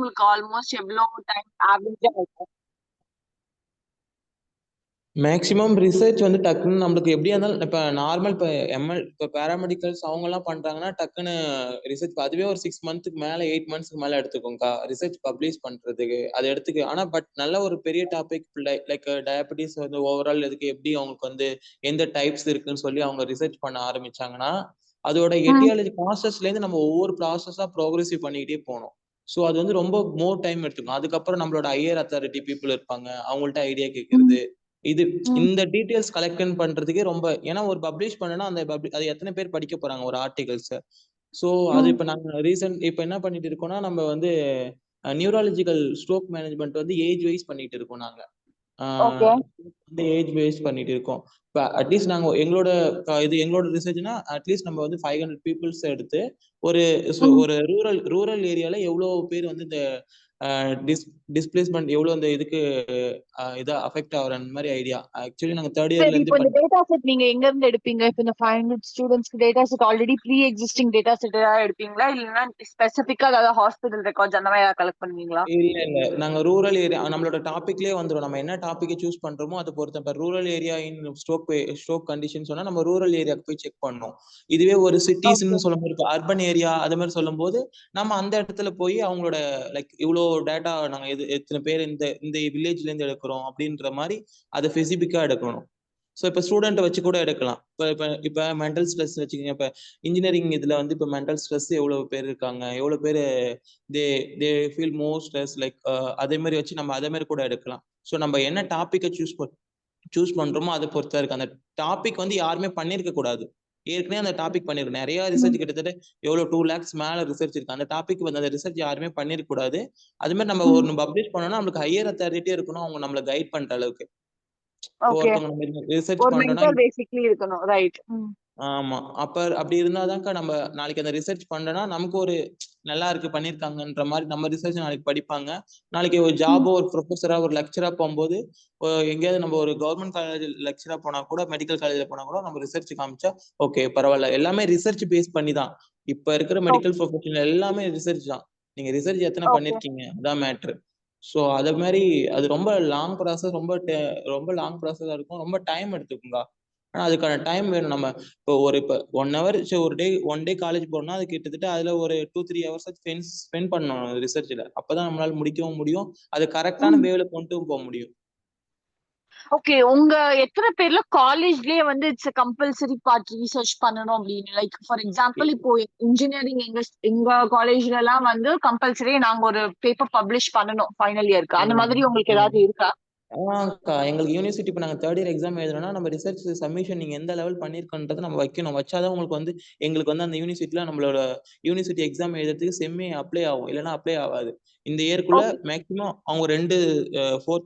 உங்களுக்கு ஆல்மோஸ்ட் எவ்வளவு டைம் ஆவரேஜா இருக்கும்? மேக்ஸிமம் ரிசர்ச் வந்து டக்குன்னு நம்மளுக்கு எப்படியா இருந்தாலும் இப்போ நார்மல் இப்போ எம்எல் இப்போ பேராமெடிக்கல்ஸ் அவங்கெல்லாம் பண்ணுறாங்கன்னா டக்குன்னு ரிசர்ச் அதுவே ஒரு 6 மந்த்துக்கு மேலே 8 மந்த்ஸ்க்கு மேலே எடுத்துக்கோங்கக்கா ரிசர்ச் பப்ளிஷ் பண்ணுறதுக்கு அது எடுத்துக்கு. ஆனால் பட் நல்ல ஒரு பெரிய டாபிக் லைக் டயபெட்டிஸ் வந்து ஓவரால் இதுக்கு எப்படி அவங்களுக்கு வந்து எந்த டைப்ஸ் இருக்குன்னு சொல்லி அவங்க ரிசர்ச் பண்ண ஆரம்பிச்சாங்கன்னா அதோட எட்டியாலஜி ப்ராசஸ்லேருந்து நம்ம ஒவ்வொரு ப்ராசஸாக ப்ரோக்ரெசிவ் பண்ணிக்கிட்டே போகணும். ஸோ அது வந்து ரொம்ப மோர் டைம் எடுத்துக்கும். அதுக்கப்புறம் நம்மளோட ஹையர் அத்தாரிட்டி பீப்புள் இருப்பாங்க, அவங்கள்ட்ட ஐடியா கேட்கறது இது இந்த டீடைல்ஸ் கலெக்ட் பண்றதுக்கே ரொம்ப. ஏன்னா ஒரு பப்ளிஷ் பண்ணனா அந்த அது எத்தனை பேர் படிக்க போறாங்க ஒரு ஆர்டிகல்ஸ். ஸோ அது இப்போ நாங்க இப்போ என்ன பண்ணிட்டு இருக்கோம்னா நம்ம வந்து நியூராலஜிக்கல் ஸ்ட்ரோக் மேனேஜ்மெண்ட் வந்து ஏஜ் வைஸ் பண்ணிட்டு இருக்கோம் நாங்க. வந்து ஏஜ் வைஸ் பண்ணிட்டு இருக்கோம். இப்போ அட்லீஸ்ட் நாங்க எங்களோட ரிசர்ச்னா அட்லீஸ்ட் நம்ம வந்து 500 பீப்புள்ஸ் எடுத்து ஒரு ஒரு ரூரல் ஏரியால எவ்வளவு பேர் வந்து இந்த டிஸ்பிளேஸ்மெண்ட் எவ்வளவு அந்த இதுக்கு இதா அஃபெக்ட் ஆகுற அந்த மாதிரி ஐடியா. ஆக்சுவலி நாங்க தேர்ட் இயர்ல இருந்து இந்த டேட்டா செட் நீங்க எங்க இருந்து எடுப்பீங்க? இப்போ இந்த 500 ஸ்டூடெண்ட்ஸ்க்கு data set already pre existing data set எடுப்பீங்களா, இல்லைன்னா ஸ்பெசிஃபிக்கா அதாவது ஹாஸ்பிட்டல் ரெக்கார்ட்ஸ் அந்த மாதிரி கலெக்ட் பண்ணுவீங்களா? இல்ல நாங்க ரூரல் ஏரியா நம்மளோட டாபிக்லயே வந்துடும். நம்ம என்ன டாபிக் சூஸ் பண்றோமோ அதை பொறுத்த. இப்போ ரூரல் ஏரியா இன் ஸ்ட்ரோக் கண்டிஷன் சொன்னா நம்ம ரூரல் ஏரியாவுக்கு போய் செக் பண்ணோம். இதுவே ஒரு சிட்டிஸ்ன்னு சொல்லும் போது அர்பன் ஏரியா அது மாதிரி சொல்லும் போது நம்ம அந்த இடத்துல போய் அவங்களோட லைக் இவ்வளோ டேட்டா நாங்க எத்தனை பேர் இந்த இந்த வில்லேஜ்ல இருந்து எடுக்கிறோம் அப்படின்ற மாதிரி அதை ஸ்பெசிபிக்கா எடுக்கணும். ஸோ இப்போ ஸ்டூடெண்ட்டை வச்சு கூட எடுக்கலாம். இப்போ மென்டல் ஸ்ட்ரெஸ் வச்சுக்கோங்க. இப்போ இன்ஜினியரிங் இதில் வந்து இப்போ மென்டல் ஸ்ட்ரெஸ் எவ்வளோ பேர் இருக்காங்க, எவ்வளோ பேர் they they feel more stress like அதே மாதிரி வச்சு நம்ம அதே மாதிரி கூட எடுக்கலாம். ஸோ நம்ம என்ன டாப்பிக்கை சூஸ் பண்ணுறோமோ அதை பொறுத்தா இருக்கு. அந்த டாபிக் வந்து யாருமே பண்ணியிருக்க கூடாது. ஏற்கனவே அந்த டாபிக் பண்ணிருக்கோம். நிறைய ரிசர்ச் கிட்டத்தட்ட எவ்வளோ 2 lakhs மேல ரிசர்ச் இருக்கு. அந்த டாபிக் வந்து அந்த ரிசர்ச் யாருமே பண்ணிருக்க கூடாது. அது மாதிரி நம்ம ஒரு பப்ளிஷ் பண்ணோம்னா நம்மளுக்கு ஹையர் அத்தாரிட்டி இருக்கணும், அவங்க நம்மளை கைட் பண்ற அளவுக்கு. ரிசர்ச் பண்றோம்னா ஆமா அப்படி இருந்தாதான்க்கா நம்ம நாளைக்கு அந்த ரிசர்ச் பண்றோம்னா நமக்கு ஒரு நல்லா இருக்கு பண்ணிருக்காங்கன்ற மாதிரி நம்ம ரிசர்ச் நாளைக்கு படிப்பாங்க. நாளைக்கு ஒரு ஜாபோ ஒரு ப்ரொஃபஸரா ஒரு லெக்சரா போகும்போது எங்கேயாவது நம்ம ஒரு கவர்மெண்ட் காலேஜ் லெக்சரா போனா கூட மெடிக்கல் காலேஜ்ல போனா கூட நம்ம ரிசர்ச் காமிச்சா ஓகே பரவாயில்ல. எல்லாமே ரிசர்ச் பேஸ் பண்ணி தான் இப்ப இருக்கிற மெடிக்கல் ப்ரொஃபஷனல் எல்லாமே ரிசர்ச் தான். நீங்க ரிசர்ச் எத்தனை பண்ணிருக்கீங்க அதான் மேட்ரு. ஸோ அதை மாதிரி அது ரொம்ப லாங் ப்ராசஸ், ரொம்ப லாங் ப்ராசஸா இருக்கும், ரொம்ப டைம் எடுத்துக்குங்க. ஆனா அதுக்கான டைம் வேணும். நம்ம இப்போ 1 hour ஒரு ஒன் டே காலேஜ் போறோம்னா அது கிட்டத்தட்ட அதுல ஒரு 2-3 hours ஸ்பெண்ட் பண்ணணும் ரிசர்ச்ல. அப்பதான் நம்மளால முடிக்கவும் முடியும், அது கரெக்டான வேவ்ல கொண்டு போக முடியும். ஓகே, உங்க எத்தனை பேர்ல காலேஜ்லயே வந்து இட்ஸ் கம்பல்சரி பார்ட் ரிசர்ச் பண்ணணும் அப்படின்னு? லைக் ஃபார் எக்ஸாம்பிள் இப்போ இன்ஜினியரிங் எங்க காலேஜ்ல எல்லாம் வந்து கம்பல்சரி நாங்க ஒரு பேப்பர் பப்ளிஷ் பண்ணணும் ஃபைனல் இயருக்கு. அந்த மாதிரி உங்களுக்கு ஏதாவது இருக்கா? எங்களுக்கு யூனிவர்சிட்டி இப்போ நாங்கள் தேர்ட் இயர் எக்ஸாம் எழுதுறோம்னா நம்ம ரிசர்ச் சப்மிஷன் நீங்க எந்த லெவல் பண்ணிருக்கோன்றதை நம்ம வைக்கணும். வச்சாதான் உங்களுக்கு வந்து எங்களுக்கு வந்து அந்த யூனிவர்சிட்டியில நம்மளோட யூனிவர்சிட்டி எக்ஸாம் எழுதுறதுக்கு செம்மே அப்ளை ஆகும், இல்லைன்னா அப்ளை ஆகாது. இந்த இயர்க்குள்ள மேக்ஸிமம் அவங்க 2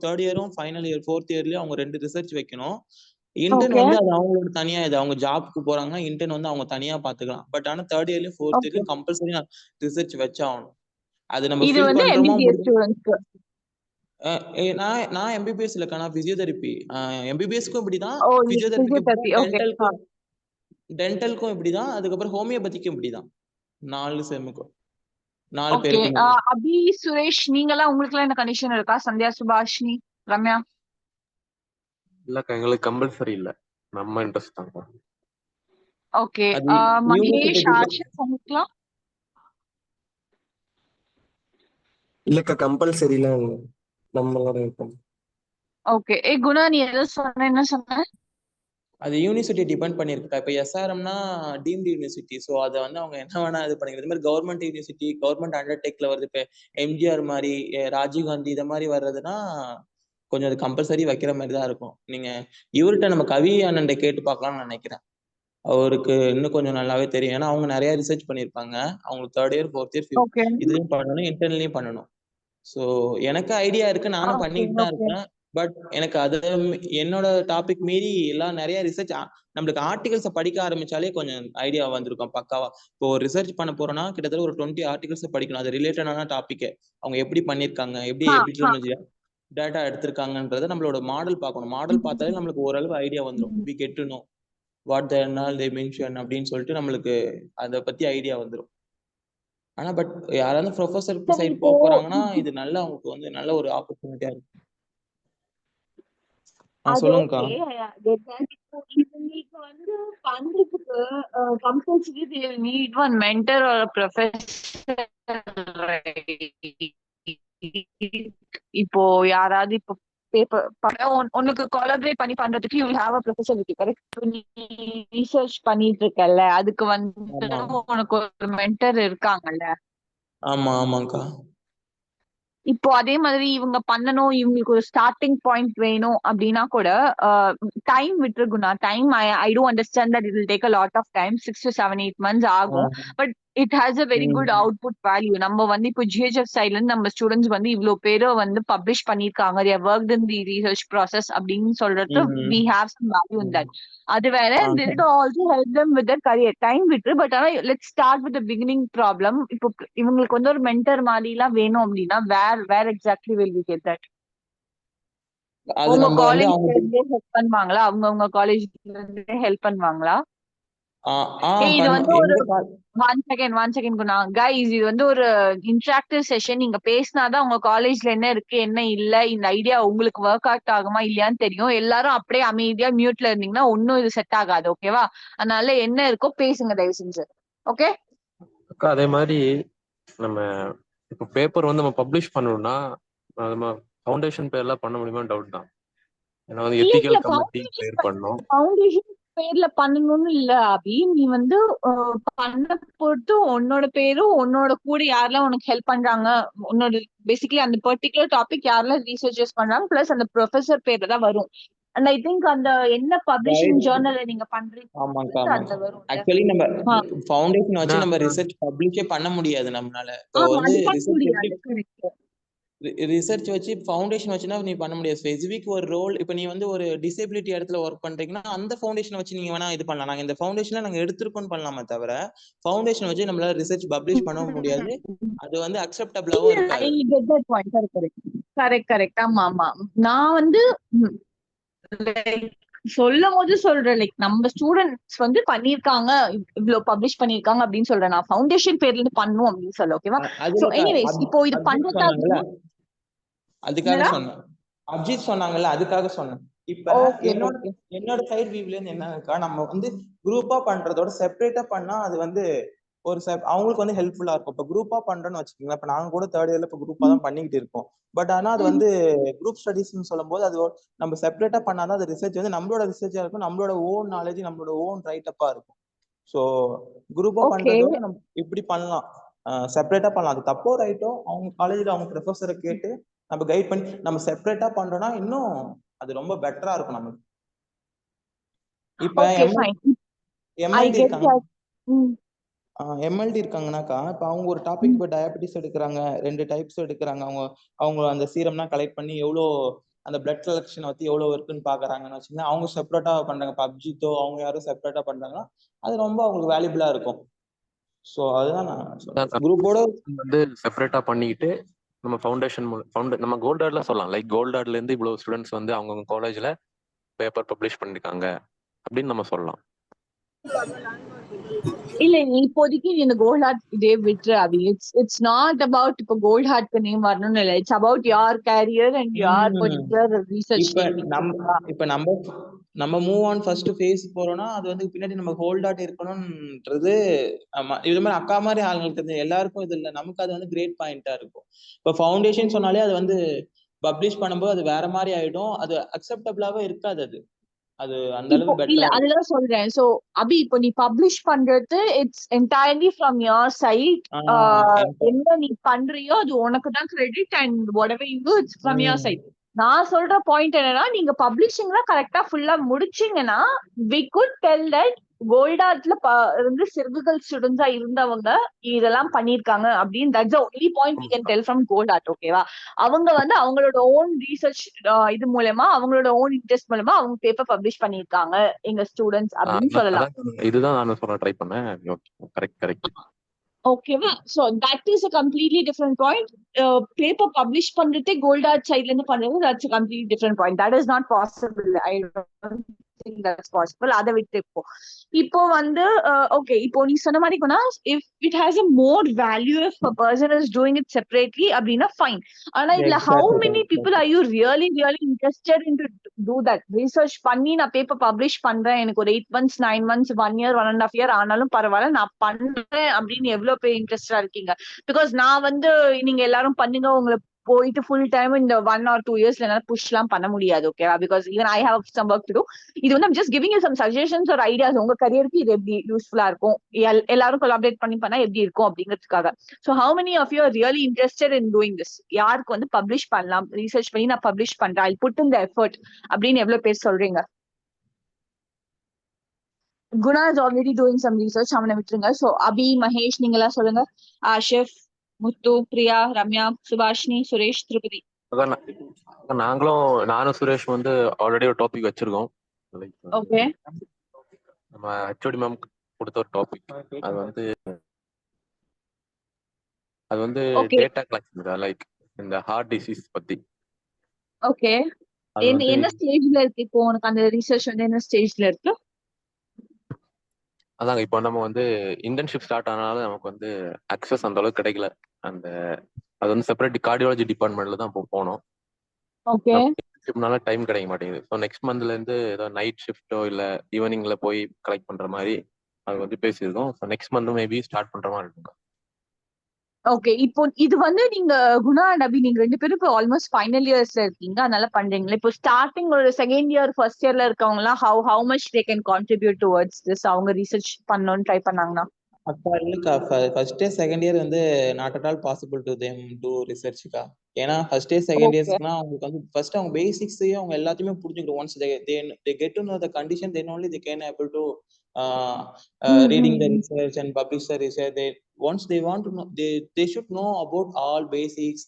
தேர்ட் இயரும் ஃபைனல் இயர் ஃபோர்த் இயர்லயும் அவங்க 2 ரிசர்ச் வைக்கணும். இன்டர்ன் வந்து அது அவங்களோட தனியா இது அவங்க ஜாப்க்கு போறாங்கன்னா இன்டர்ன் வந்து அவங்க தனியா பாத்துக்கலாம். பட் ஆனா தேர்ட் இயர்லயும் ஃபோர்த் இயர்லயும் கம்பல்சரி ரிசர்ச் வச்சாகணும். அது நம்ம ஃபில் பண்றோமா நான் எம்பிபிஎஸ் இல்லக்கா, நான் பிசியோதெரபி. எம்பிபிஎஸ்க்கும் இப்படிதான், பிசியோதெரபிக்கும் டென்டலுக்கும் இப்படிதான், அதுக்கப்புறம் ஹோமியோபதிக்கும் இப்படிதான். 4 செம்முக்கும் 4 பேருக்குமே. அபி, சுரேஷ் நீங்க எல்லாம் உங்களுக்கு எல்லாம் என்ன கண்டிஷன் இருக்கா? சந்தியா, சுபாஷினி, ரம்யா? இல்லக்கா எங்களுக்கு கம்பல்சரி இல்ல, நம்ம இன்ட்ரெஸ்ட் தான். ஓகே, மகேஷ், ஆஷிஷ் பண்ணிக்கலாம். இல்லக்கா கம்பல்சரில நம்மளோட இருக்கும். ஓகே, குணா நீ ஏதோ சொன்ன, என்ன சொன்ன? அது யூனிவர்சிட்டி டிபெண்ட் பண்ணிருக்கா. இப்ப எஸ்ஆர்எம்னா டீம்டு யூனிவர்சிட்டி, ஸோ அதை வந்து அவங்க என்ன வேணா இது பண்ணிக்கிறது. இது மாதிரி கவர்மெண்ட் யூனிவர்சிட்டி, கவர்மெண்ட் அண்டர்டேக்ல வருது. இப்ப எம்ஜிஆர் மாதிரி, ராஜீவ்காந்தி இதை மாதிரி வர்றதுன்னா கொஞ்சம் அது கம்பல்சரி வைக்கிற மாதிரி தான் இருக்கும். நீங்க இவர்கிட்ட நம்ம கவி அண்ணன் கேட்டு பார்க்கலாம்னு நினைக்கிறேன். அவருக்கு இன்னும் கொஞ்சம் நல்லாவே தெரியும். ஏன்னா அவங்க நிறைய ரிசர்ச் பண்ணிருப்பாங்க. அவங்களுக்கு தேர்ட் இயர் ஃபோர்த் இயர் இதுலயும் பண்ணணும், இன்டர்னலையும் பண்ணணும். ஸோ எனக்கு ஐடியா இருக்கு, நானும் பண்ணிட்டு தான் இருக்கேன். பட் எனக்கு அது என்னோட டாபிக் மீறி எல்லாம் நிறைய ரிசர்ச் நம்மளுக்கு ஆர்டிகல்ஸை படிக்க ஆரம்பிச்சாலே கொஞ்சம் ஐடியா வந்திருக்கும் பக்காவா. இப்போ ரிசர்ச் பண்ண போறோம்னா கிட்டத்தட்ட ஒரு 20 ஆர்டிகல்ஸ் படிக்கணும். அது ரிலேட்டடான டாபிக், அவங்க எப்படி பண்ணிருக்காங்க, எப்படி டேட்டா எடுத்திருக்காங்கன்றத நம்மளோட மாடல் பார்க்கணும். மாடல் பார்த்தாலே நம்மளுக்கு ஓரளவு ஐடியா வந்துடும். We get to know what they mention அப்படின்னு சொல்லிட்டு நம்மளுக்கு அதை பத்தி ஐடியா வந்துடும். ஆனா பட் யாராவது ப்ரொஃபசர் சரி சைட் இப்போ போறாங்கன்னா இது நல்ல அவங்களுக்கு வந்து நல்ல ஒரு ஆப்பர்ச்சுனிட்டியா இருக்கும். அது சொல்லுங்கக்கா. ஓகே. இப்போ இவங்களுக்கு வந்து பண்றதுக்கு compulsory they will need one mentor or a professor, இப்போ யாராவது இப்போ பேப்பர் உனக்கு கொலாபரேட் பண்ணி பண்றதுக்கு you have a professor with correct. நீ ரிசர்ச் பண்ணிட்டு இருக்கல, அதுக்கு வந்து ஆமா உனக்கு ஒரு மென்டர் இருக்காங்கல்ல. ஆமா ஆமாக்கா. இப்போ அதே மாதிரி இவங்க பண்ணணும், இவங்களுக்கு ஒரு ஸ்டார்டிங் பாயிண்ட் வேணும் அப்படின்னா கூட டைம் விட்டுருக்குண்ணா. Time I do understand that it will take a lot of time, 6 to 7 8 months ஆகும். But it has a very good output value. நம்ம வந்து இப்போ GHF சைட்ல இருந்து நம்ம ஸ்டூடெண்ட்ஸ் வந்து இவ்வளவு பேரை வந்து பப்ளிஷ் பண்ணிருக்காங்க, they have worked in the research process அப்படின்னு சொல்றது we have some value in that. அது வேற, it also help them with their career. Time விட்டு, பட் ஆனா let's start with the beginning problem. இப்போ இவங்களுக்கு வந்து ஒரு மென்டர் மாதிரி எல்லாம் வேணும் அப்படின்னா where exactly will we get that? அது உங்க நம்ம வந்து காலேஜ்ல அவங்க இருந்தே ஹெல்ப் பண்ணுவாங்களா? அவங்க காலேஜ்ல இருந்தே ஹெல்ப் பண்ணுவாங்களா? இது வந்து ஒரு ஒன் செகண்ட் குணா கைஸ், இது வந்து ஒரு இன்டராக்டிவ் செஷன். நீங்க பேசினாதான் உங்க காலேஜ்ல என்ன இருக்கு என்ன இல்ல, இந்த ஐடியா உங்களுக்கு ஒர்க் அவுட் ஆகுமா இல்லையான்னு தெரியும். எல்லாரும் அப்படியே அமைதியா மியூட்ல இருந்தீங்கன்னா ஒன்னும் இது செட் ஆகாது. ஓகேவா? அதனால என்ன இருக்கோ பேசுங்க தயவு செஞ்சு. ஓகே அக்கா, அதே மாதிரி நம்ம இப்போ பேப்பர் வந்து நம்ம பப்ளிஷ் பண்ணணும்னா நம்ம ஃபவுண்டேஷன் பேர்ல பண்ண முடியுமா டவுட் தான். ஏன்னா வந்து எத்திக்கல் கமிட்டி கிளியர் பண்ணணும். ஃபவுண்டேஷன் பேர்ல பண்ணணும்னு இல்ல அபி, நீ வந்து பண்ண பொறுத்து உன்னோட பேரும் உன்னோட கூட யாரெல்லாம் உனக்கு ஹெல்ப் பண்றாங்க, உன்னோட பேசிக்கலி அந்த பர்டிகுலர் டாபிக் யாரெல்லாம் ரீசர்ச்சர்ஸ் பண்றாங்க பிளஸ் அந்த ப்ரொஃபசர் பேர்ல தான் வரும். அண்ட் ஐ திங்க் அந்த என்ன பப்ளிஷிங் ஜர்னல்ல நீங்க ஆமாக்கா பண்றீங்க அதுல வரும். ஆக்சுவலி நம்ம ஃபவுண்டேஷன் வச்சு நம்ம ரிசர்ச் பப்ளிஷே பண்ண முடியாது நம்மளால. இப்போ வந்து ரிசர்ச் வச்சு ஃபவுண்டேஷன் வச்சுனா நீ பண்ண முடியாது. ஸ்பெசிபிக் ஒரு ரோல், இப்போ நீ வந்து ஒரு டிசேபிலிட்டி இடத்துல ஒர்க் பண்றீங்கன்னா அந்த ஃபவுண்டேஷன் வச்சு நீங்க வேணா இது பண்ணலாம். நாங்க இந்த ஃபவுண்டேஷன்ல நாங்க எடுத்துருக்கோம்னு பண்ணலாமே தவிர ஃபவுண்டேஷன் வச்சு நம்மளால ரிசர்ச் பப்ளிஷ் பண்ண முடியாது. அது வந்து அக்செப்டபிளாவும் இருக்காது. கரெக்ட். ஆமா ஆமா. நான் வந்து சொல்லும் போது சொல்றேன், லைக் நம்ம ஸ்டூடெண்ட்ஸ் வந்து பண்ணிருக்காங்க, இவ்வளவு பப்ளிஷ் பண்ணிருக்காங்க அப்படின்னு சொல்றேன். நான் ஃபவுண்டேஷன் பேர்ல இருந்து பண்ணும் அப்படின்னு சொல்ல. ஓகேவா? சோ எனிவேஸ் இப்போ இது பண்றதுக்காக அதுக்காக சொன்னேன். அஜித் சொன்னாங்கல்ல, அதுக்காக சொன்னேன். இப்ப என்னோட சைடு வியூல இருந்து என்னக்கா, நம்ம வந்து குரூப்பா பண்றதோட செப்பரேட்டா பண்ணா அது வந்து ஒரு அவங்களுக்கு வந்து ஹெல்ப்ஃபுல்லா இருக்கும். இப்ப குரூப்பா பண்றோம்னு வச்சுக்கோங்களேன். இப்ப நாங்க கூட தேர்ட் இயர்ல இப்ப குரூப்பா தான் பண்ணிக்கிட்டு இருக்கோம். பட் ஆனா அது வந்து குரூப் ஸ்டடிஸ்ன்னு சொல்லும் போது அது நம்ம செப்பரேட்டா பண்ணாதான் அது ரிசர்ச் வந்து நம்மளோட ரிசர்ச்சா இருக்கும், நம்மளோட ஓன் நாலேஜ், நம்மளோட ஓன் ரைட் அப்பா இருக்கும். சோ குரூப்பா பண்றதோட நம்ம இப்படி பண்ணலாம், செப்பரேட்டா பண்ணலாம். அது தப்போ ரைட்டோ அவங்க காலேஜ்ல அவங்க ப்ரொஃபஸரை கேட்டு நம்ம கைட் பண்ணி நம்ம செப்பரேட்டா பண்றோம்னா இன்னும் அது ரொம்ப பெட்டரா இருக்கும் நமக்கு. இப்ப எம்எல்டி இருக்காங்க, எம்எல்டி இருக்காங்கன்னாக்கா, இப்ப அவங்க ஒரு டாபிக் இப்போ டயபெட்டிஸ் எடுக்கிறாங்க, 2 டைப்ஸ் எடுக்கிறாங்க. அவங்க அந்த சீரம்னா கலெக்ட் பண்ணி எவ்வளோ அந்த பிளட் கலெக்ஷன் பத்தி எவ்வளவு இருக்குன்னு பாக்குறாங்கன்னு வச்சுக்கோங்க. அவங்க செப்பரேட்டா பண்றாங்க. பப்ஜித்தோ அவங்க யாரும் செப்பரேட்டா பண்றாங்கன்னா அது ரொம்ப அவங்களுக்கு வேல்யூபிளா இருக்கும். சோ அதுதான் நான் குரூப்போட வந்து செப்பரேட்டா பண்ணிக்கிட்டு நம்ம ஃபவுண்டேஷன் நம்ம கோல்டார்ட்ல சொல்லலாம். லைக் கோல்டார்ட்ல இருந்து இவ்வளவு ஸ்டூடெண்ட்ஸ் வந்து அவங்கவுங்க காலேஜ்ல பேப்பர் பப்ளிஷ் பண்ணிருக்காங்க அப்படின்னு நம்ம சொல்லலாம். இல்ல இப்போதைக்கு இந்த கோல்ட் ஹார்ட் இதே விட்டுரு அபி. இட்ஸ் நாட் அபவுட் இப்போ கோல்ட் ஹார்ட்க்கு நேம் வரணும்னு இல்லை. It's about your career and your particular research. இப்ப நம்ம மூவ் ஆன் ஃபர்ஸ்ட் ஃபேஸ் போறோம்னா அது வந்து பின்னாடி நம்ம கோல்ட் ஹார்ட் இருக்கணும்ன்றது இது மாதிரி அக்கா மாதிரி ஆளுங்களுக்கு தெரிஞ்ச எல்லாருக்கும் இது இல்லை. நமக்கு அது வந்து கிரேட் பாயிண்டா இருக்கும். இப்ப ஃபவுண்டேஷன் சொன்னாலே அது வந்து பப்ளிஷ் பண்ணும்போது அது வேற மாதிரி ஆயிடும், அது அக்செப்டபிளாவே இருக்காது. அது அந்த அளவுக்கு பெட்டரா. இல்ல அதுதான் சொல்றேன். சோ அபி இப்போ நீ பப்ளிஷ் பண்றது it's entirely from your side. என்ன நீ பண்றியோ அது உனக்கு தான் credit and whatever you do it's from your side. நான் சொல்ற பாயிண்ட் என்னன்னா, நீங்க பப்ளிஷிங்லாம் கரெக்டா ஃபுல்லா முடிச்சீங்கன்னா we could tell that கோல்டார்ட்ல இருந்து சிறுகுகள் ஸ்டூடெண்ட்ஸா இருந்தவங்க இதெல்லாம் பண்ணிருக்காங்க அப்படின்னு. That's the only point we can tell from கோல்டார்ட். ஓகேவா? அவங்க வந்து அவங்களோட ஓன் ரீசர்ச் இது மூலமா அவங்களோட ஓன் இன்ட்ரெஸ்ட் மூலமா அவங்க பேப்பர் பப்ளிஷ் பண்ணிருக்காங்க எங்க ஸ்டூடெண்ட்ஸ் அப்படின்னு சொல்லலாம். இதுதான் நான் சொல்ல ட்ரை பண்ணேன். கரெக்ட். ஓகேவா? So that is a completely different point. Paper publish பண்றதே கோல்டார்ட் சைடுல இருந்து பண்றது that's a completely different point. That is not possible. I don't think that's possible. அதை விட்டு இப்போ வந்து ஓகே, இப்போ நீ சொன்ன மாதிரி கூட if it has a more value if a person is doing it separately அப்படின்னா ஃபைன். ஆனா இதுல how many people are you really interested in to do that research பண்ணி நான் பேப்பர் பப்ளிஷ் பண்றேன், எனக்கு ஒரு 8 months 9 months 1 year 1.5 year ஆனாலும் பரவாயில்ல நான் பண்றேன் அப்படின்னு எவ்வளவு பேர் இன்ட்ரெஸ்டா இருக்கீங்க? பிகாஸ் நான் வந்து நீங்க எல்லாரும் பண்ணுங்க உங்களை போயிட்டு ஃபுல் டைம் இந்த 1 or 2 yearsல என்னால புஷ் எல்லாம் பண்ண முடியாது. ஓகேவா? Because even I have some work to do. இது வந்து just giving you some suggestions ஒரு ஐடியாஸ், உங்க கரியருக்கு இது எப்படி யூஸ்ஃபுல்லா இருக்கும், எல்லாரும் கொலாபரேட் பண்ணி பண்ணா எப்படி இருக்கும் அப்படிங்கிறதுக்காக. So how many of you are really interested in doing this? யாருக்கு வந்து பப்ளிஷ் பண்ணலாம், ரிசர்ச் பண்ணி நான் பப்ளிஷ் பண்றேன், I put in the effort அப்படின்னு எவ்வளவு பேர் சொல்றீங்க? Guna is already doing some research, அவனை விட்டுருங்க. ஸோ அபி, மகேஷ், நீங்க எல்லாம் சொல்லுங்க. ஆஷிஃப், முத்து, பிரியா, ரம்யா, சுபாஷினி, சுரேஷ், திருப்பதி. நானும் சுரேஷ் வந்து ஆல்ரெடி ஒரு டாபிக் வச்சிருக்கோம். ஓகே, நம்ம ஹெச்ஓடி மேம் கொடுத்த ஒரு டாபிக். அது வந்து டேட்டா கலெக்ஷன், லைக் இந்த ஹார்ட் டிசீஸ் பத்தி. ஓகே, என்ன ஸ்டேஜ்ல இருக்கு இப்போ உனக்கு அந்த ரிசர்ச் வந்து என்ன ஸ்டேஜ்ல இருக்கு? அதாங்க இப்போ நம்ம வந்து இன்டர்ன்ஷிப் ஸ்டார்ட் ஆனாலும் நமக்கு வந்து அக்சஸ் அந்த அளவுக்கு கிடைக்கல. அது வந்து செப்பரேட் கார்டியாலஜி டிபார்ட்மெண்ட்ல தான் போனோம். ஓகே, ஷிஃப்ட்னால டைம் கிடைக்க மாட்டேங்குது. ஸோ நெக்ஸ்ட் மந்த்ல இருந்து ஏதோ நைட் ஷிஃப்ட்டோ இல்ல ஈவினிங்ல போய் கலெக்ட் பண்ற மாதிரி அது வந்து பேசியிருக்கோம். So next month maybe start பண்ற மாதிரி இருக்குங்க. ஓகே, இப்போ இது வந்து நீங்க குணா அண்ட் அபி நீங்க 2 பேரும் இப்போ ஆல்மோஸ்ட் ஃபைனல் இயர்ஸ்ல இருக்கீங்க, அதனால பண்றீங்களா? இப்போ ஸ்டார்டிங் ஒரு செகண்ட் இயர் ஃபர்ஸ்ட் இயர்ல இருக்கவங்க எல்லாம் how much they can contribute towards this? அவங்க ரிசர்ச் பண்ணணும்னு ட்ரை பண்ணாங்கன்னா அக்கா இல்லக்கா, ஃபர்ஸ்ட் இயர் செகண்ட் இயர் வந்து not at all possible to them to ரிசர்ச்க்கா. ஏன்னா ஃபர்ஸ்ட் இயர் செகண்ட் இயர்ஸ்க்குனா அவங்களுக்கு வந்து ஃபர்ஸ்ட் அவங்க பேசிக்ஸையும் அவங்க எல்லாத்தையுமே புரிஞ்சுக்கணும். Once they get to know the condition, then only they can able to reading the research and publish the research. Once they want to know, they should know about all basics,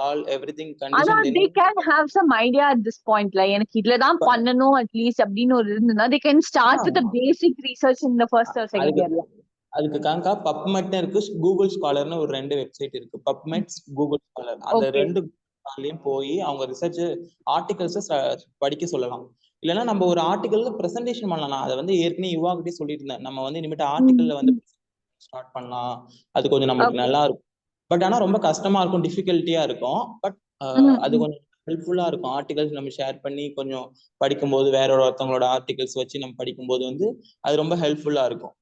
all everything condition. ஆனா they can have some idea at this point. like எனக்கு இதுல தான் பண்ணனும் at least அப்படின்னு ஒரு இருந்தனா they can start with the basic research in the first or second year. அதுக்கு காங்கா பப்மெட்னு இருக்கு, கூகுள் ஸ்காலர்னு ஒரு 2 வெப்சைட் இருக்கு. பப்மெட், கூகுள் ஸ்காலர், அந்த 2 ஸ்காலர்லயும் போய் அவங்க ரிசர்ச் ஆர்டிகல்ஸ் படிக்க சொல்லலாம். இல்லைன்னா நம்ம ஒரு ஆர்டிகல்ல பிரசன்டேஷன் பண்ணலாம். அதை வந்து ஏற்கனவே யுவாகிட்டே சொல்லிட்டு இருந்தேன், நம்ம வந்து இனிமேட்டு ஆர்டிகல்ல வந்து ஸ்டார்ட் பண்ணலாம், அது கொஞ்சம் நமக்கு நல்லா இருக்கும். பட் ஆனா ரொம்ப கஷ்டமா இருக்கும், டிஃபிகல்ட்டியா இருக்கும். பட் அது கொஞ்சம் ஹெல்ப்ஃபுல்லா இருக்கும். ஆர்டிகல்ஸ் நம்ம ஷேர் பண்ணி கொஞ்சம் படிக்கும்போது வேற ஒருத்தவங்களோட ஆர்டிகல்ஸ் வச்சு நம்ம படிக்கும்போது வந்து அது ரொம்ப ஹெல்ப்ஃபுல்லா இருக்கும்.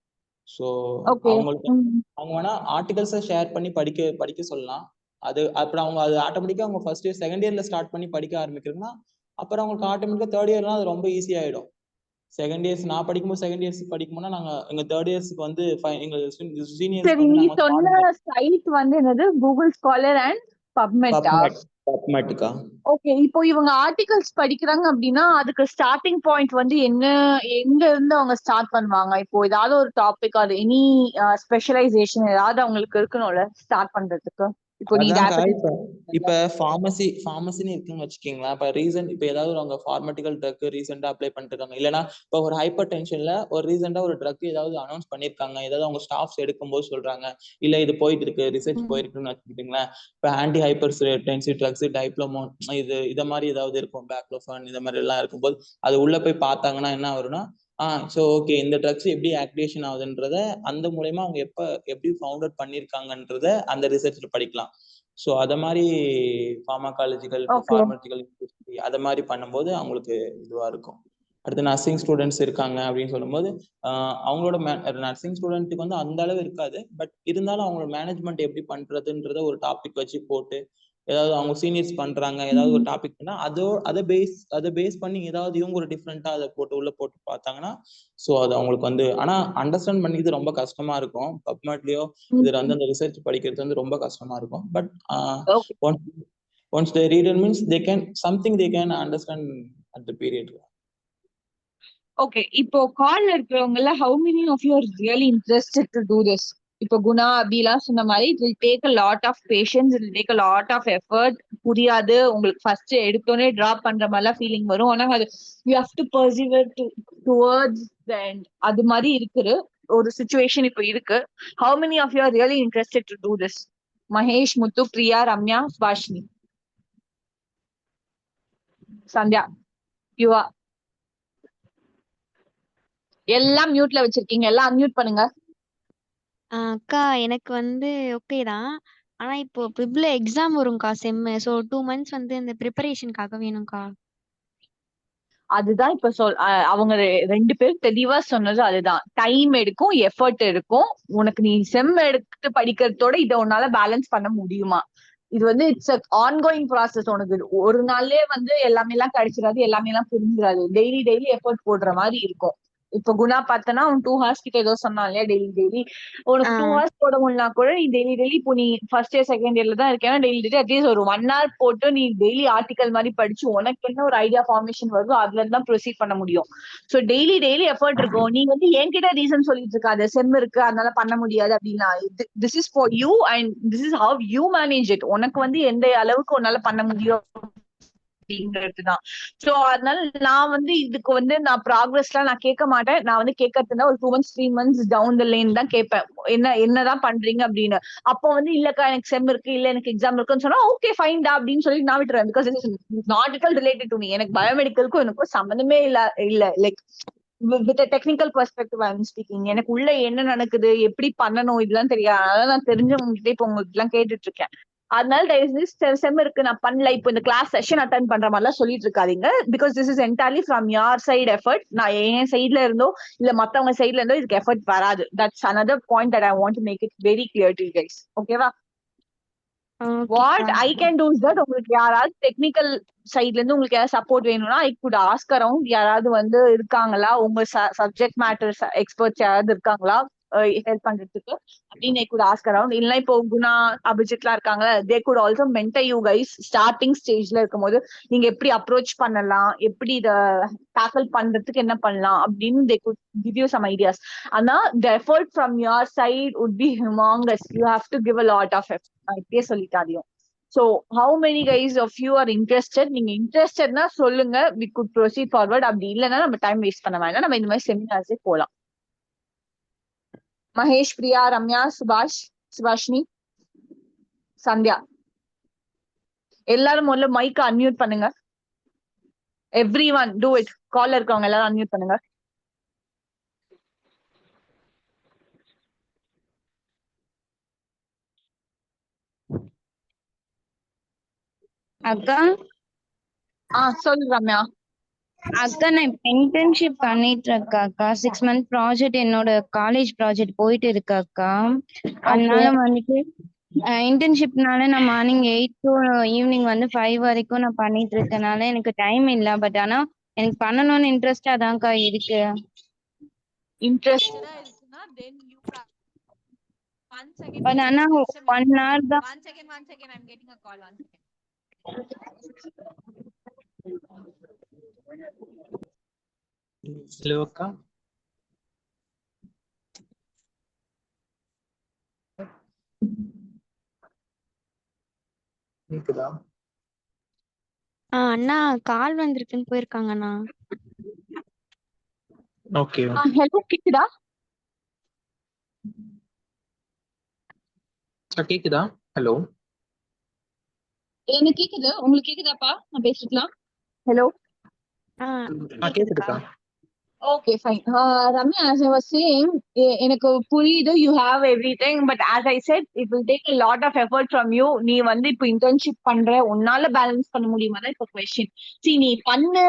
ஸோ அவங்களுக்கு அவங்க வேணா ஆர்டிகல்ஸை ஷேர் பண்ணி படிக்க சொல்லலாம். அது அப்புறம் அவங்க அது ஆட்டோமேட்டிக்கா அவங்க ஃபர்ஸ்ட் இயர் செகண்ட் இயர்ல ஸ்டார்ட் பண்ணி படிக்க ஆரம்பிக்கிறதுனா அப்புறம் அவங்களுக்கு ஆட்டோமேட்டிக்கா தேர்ட் இயர்லாம் அது ரொம்ப ஈஸி ஆயிடும். செகண்ட் இயர்ஸ் நான் படிக்கும்போது செகண்ட் இயர்ஸ் படிக்கும்போது நாங்க எங்க தேர்ட் இயர்ஸ்க்கு வந்து எங்க சீனியர்ஸ் சரி, நீ சொன்ன சைட் வந்து என்னது? கூகுள் ஸ்காலர் அண்ட் பப்மெட்க்கா. ஓகே, இப்போ இவங்க ஆர்டிகல்ஸ் படிக்கிறாங்க அப்படின்னா அதுக்கு ஸ்டார்டிங் பாயிண்ட் வந்து எங்க இருந்து அவங்க ஸ்டார்ட் பண்ணுவாங்க? இப்போ ஏதாவது ஒரு டாபிக் அது எனி ஸ்பெஷலைசேஷன் ஏதாவது அவங்களுக்கு இருக்கணும்ல ஸ்டார்ட் பண்றதுக்கு? இப்போ நீ இப்ப ஃபார்மசின்னு இருக்குன்னு வச்சுக்கீங்களா. இப்ப ரீசன்ட் இப்ப ஏதாவது அவங்க ஃபார்மட்டிக்கல் ட்ரக் ரீசெண்டா அப்ளை பண்ணிருக்காங்க, இல்லைன்னா இப்ப ஒரு ஹைப்பர் டென்ஷன்ல ஒரு ரீசெண்டா ஒரு ட்ரக் ஏதாவது அனௌன்ஸ் பண்ணிருக்காங்க, ஏதாவது அவங்க ஸ்டாஃப்ஸ் எடுக்கும்போது சொல்றாங்க, இல்ல இது போயிட்டு இருக்கு ரிசர்ச் போயிருக்குன்னு வச்சுக்கிட்டீங்களேன். இப்ப ஆன்டி ஹைப்பர் டென்சிவ் ட்ரக்ஸ், டைப்ளோமோன், இத மாதிரி ஏதாவது இருக்கும், பேக்லோஃபான், இந்த மாதிரி எல்லாம் இருக்கும்போது அது உள்ள போய் பார்த்தாங்கன்னா என்ன வரும்னா ஸோ ஓகே இந்த ட்ரக்ஸ் எப்படி ஆக்டிவேஷன் ஆகுதுன்றத அந்த மூலயமா அவங்க எப்படி ஃபவுண்ட் அவுட் பண்ணிருக்காங்கன்றத அந்த ரிசர்ச்ல படிக்கலாம். ஸோ அத மாதிரி ஃபார்மகாலஜிக்கல் அத மாதிரி பண்ணும்போது அவங்களுக்கு இதுவா இருக்கும். அடுத்து நர்சிங் ஸ்டூடெண்ட்ஸ் இருக்காங்க அப்படின்னு சொல்லும்போது அவங்களோட நர்சிங் ஸ்டூடெண்ட்டுக்கு வந்து அந்த அளவு இருக்காது. பட் இருந்தாலும் அவங்களோட மேனேஜ்மெண்ட் எப்படி பண்றதுன்றத ஒரு டாபிக் வச்சு போட்டு, ஏதாவது அவங்க சீனியர்ஸ் பண்றாங்க ஏதாவது ஒரு டாபிக் பண்ணா அதை பேஸ் பண்ணி ஏதாவது இவங்க ஒரு டிஃப்ரெண்டா அதை உள்ள போட்டு பார்த்தாங்கன்னா ஸோ அது அவங்களுக்கு வந்து ஆனா அண்டர்ஸ்டாண்ட் பண்ணிக்கிறது ரொம்ப கஷ்டமா இருக்கும். பப்மெட்லயோ இதுல வந்து அந்த ரிசர்ச் படிக்கிறது வந்து ரொம்ப கஷ்டமா இருக்கும். But once they read it means they can understand at the period. Okay, இப்போ கால்ல இருக்கிறவங்க how many of you are really interested to do this? இப்போ குணா அபிலாம் சொன்ன மாதிரி it will take a lot of patience, it will take a lot of effort. புரியாது உங்களுக்கு first எடுத்தோடனே drop பண்ற மாதிரிலாம் ஃபீலிங் வரும். ஆனா அது you have to persevere towards the end. அது மாதிரி இருக்குது ஒரு சிச்சுவேஷன் இப்போ இருக்கு. how many of you are really interested to do this? Mahesh, Muthu, Priya, Ramya, Subhashini, Sandhya, you are. எல்லாம் மியூட்ல வச்சிருக்கீங்க, எல்லாம் அன்மியூட் பண்ணுங்க. அக்கா எனக்கு வந்து ஓகே தான். ஆனா இப்போ பிப்ல எக்ஸாம் வரும்க்கா செம்மு. ஸோ 2 மந்த்ஸ் வந்து இந்த ப்ரிப்பரேஷனுக்காக வேணும்க்கா. அதுதான் இப்ப அவங்க 2 பேரும் தெளிவா சொன்னது அதுதான். டைம் எடுக்கும், எஃபர்ட் எடுக்கும். உனக்கு நீ செம் எடுத்து படிக்கிறதோட இதை உன்னால பேலன்ஸ் பண்ண முடியுமா? இது வந்து இட்ஸ் ஆன்கோயிங் ப்ராசஸ். உனக்கு ஒரு நாள்லயே வந்து எல்லாமே எல்லாம் கிடைச்சிடாது, எல்லாமே எல்லாம் புரிஞ்சிடாது. டெய்லி டெய்லி எஃபர்ட் போடுற மாதிரி இருக்கும். இப்ப குணா பார்த்தனா அவன் 2 ஹார்ஸ் கிட்ட ஏதோ சொன்னான் இல்லையா, டெய்லி டெய்லி உனக்கு 2 ஹார்ஸ் போட முடியலனா கூட நீ டெய்லி டெய்லி இப்போ நீ ஃபர்ஸ்ட் இயர் செகண்ட் இயர்ல தான் இருக்கேன்னா டெய்லி டெய்லி அட்லீஸ்ட் ஒரு 1 hour போட்டு நீ டெய்லி ஆர்டிகல் மாதிரி படிச்சு உனக்கு என்ன ஒரு ஐடியா ஃபார்மேஷன் வருதோ அதுல இருந்து தான் ப்ரொசீட் பண்ண முடியும். சோ டெய்லி டெய்லி எஃபர்ட் இருக்கும். நீ வந்து என்கிட்ட ரீசன் சொல்லிட்டு இருக்காது செம் இருக்கு அதனால பண்ண முடியாது அப்படின்னா. This is for you and this is how you manage it. உனக்கு வந்து எந்த அளவுக்கு உன்னால பண்ண முடியும் அப்படிங்கிறதுதான். சோ அதனால நான் வந்து இதுக்கு வந்து நான் ப்ராக்ரஸ் எல்லாம் நான் கேட்க மாட்டேன். நான் வந்து கேட்கறதுனா ஒரு 2 months 3 months down the line தான் கேட்பேன். என்னதான் பண்றீங்க அப்படின்னு. அப்போ வந்து இல்லக்கா எனக்கு செம் இருக்கு, இல்ல எனக்கு எக்ஸாம் இருக்குன்னு சொன்னா ஓகே ஃபைன்டா அப்படின்னு சொல்லி நான் விட்டுருவேன். Because it's not at all related to me. எனக்கு பயோமெடிக்கலுக்கும் எனக்கும் சம்மந்தமே இல்ல like with technical perspective I am speaking. எனக்கு உள்ள என்ன நடக்குது, எப்படி பண்ணணும் இதெல்லாம் தெரியாது. அதனால நான் தெரிஞ்சவங்க இப்ப உங்களுக்கு எல்லாம் கேட்டுட்டு இருக்கேன். அதனால செம் இருக்கு நான் பண்ணல, இப்போ இந்த கிளாஸ் செஷன் அட்டன் பண்ற மாதிரி எல்லாம் சொல்லிட்டு இருக்காதீங்க. Because this is entirely from your side effort. நான் என் சைட்ல இருந்தோ இல்ல மத்தவங்க சைட்ல இருந்தோ இதுக்கு எஃபர்ட் வராது. That's another point that I want to make it very clear to you guys. ஓகேவா? What I can two is that உங்களுக்கு யாராவது டெக்னிக்கல் சைட்ல இருந்து உங்களுக்கு ஏதாவது சப்போர்ட் வேணும்னா ஐ குட் ஆஸ்க் அரவுண்ட். யாராவது வந்து இருக்காங்களா உங்க சப்ஜெக்ட் மேட்டர் எக்ஸ்பர்ட்ஸ் யாராவது இருக்காங்களா ஹெல்ப் பண்றதுக்கு அப்படின்னு ஐ குட் ஆஸ்க் அரவுண்ட். இல்ல இப்போ குணா அபிஜித்லாம் இருக்காங்களா, தே could also mentor you guys. Starting ஸ்டேஜ்ல இருக்கும்போது நீங்க எப்படி அப்ரோச் பண்ணலாம், எப்படி இத டேக்கிள் பண்றதுக்கு என்ன பண்ணலாம் அப்படின்னு they could give you some ideas. ஆனா the effort from your side would be humongous. You have to give a lot of effort. நான் இப்பயே சொல்லிட்டாடியும். So how many guys of you are interested? நீங்க இன்ட்ரெஸ்டட்னா சொல்லுங்க, we could proceed forward. அப்படி இல்லைன்னா நம்ம time waste பண்ண வேண்டாம், நம்ம இந்த மாதிரி செமினார்ஸே போலாம். மகேஷ், பிரியா, ரம்யா, சுபாஷினி, சந்தியா எல்லாரும் முதல்ல மைக்க அன்மியூட் பண்ணுங்க. Everyone do it. கால்ல இருக்கவங்க எல்லாரும் அன்மியூட் பண்ணுங்க. அக்கா சொல்லு ரம்யா. அக்கா நான் இப்ப இன்டர்ன்ஷிப் பண்ணிட்டு இருக்கேன்க்கா. 6 month ப்ராஜெக்ட் என்னோட காலேஜ் ப்ராஜெக்ட் போயிட்டு இருக்காக்கா. அதனால வந்துட்டு இன்டர்ன்ஷிப்னால நான் மார்னிங் 8 to ஈவினிங் வந்து 5 வரைக்கும் நான் பண்ணிட்டு இருக்கனால எனக்கு டைம் இல்ல. பட் ஆனா எனக்கு பண்ணணும்னு இன்ட்ரெஸ்டா தான்க்கா இருக்கு. இன்ட்ரெஸ்டடா இருக்குன்னா then you have one second. But ஆனா 1 hour தான். One second, I'm getting a call. 1 second. Hello அக்கா. கேக்குதா? அண்ணா கால் வந்திருக்குன்னு போயிருக்காங்கண்ணா. ஓகே. ஹலோ கேக்குதா? கேக்குதா? ஹலோ எனக்கு கேக்குது, உங்களுக்கு கேக்குதாப்பா? நான் பேசிக்கலாம். ஹலோ கேக்குதுக்கா. Okay fine. Ramya, as I was saying, எனக்கு புரியுது, you have everything, but as I said, it will take a lot of effort from you. நீ வந்து இப்போ இன்டர்ன்ஷிப் பண்ற, உன்னால பேலன்ஸ் பண்ண முடியுமா தான் இப்போ கொஸ்டின். See, நீ பண்ணு.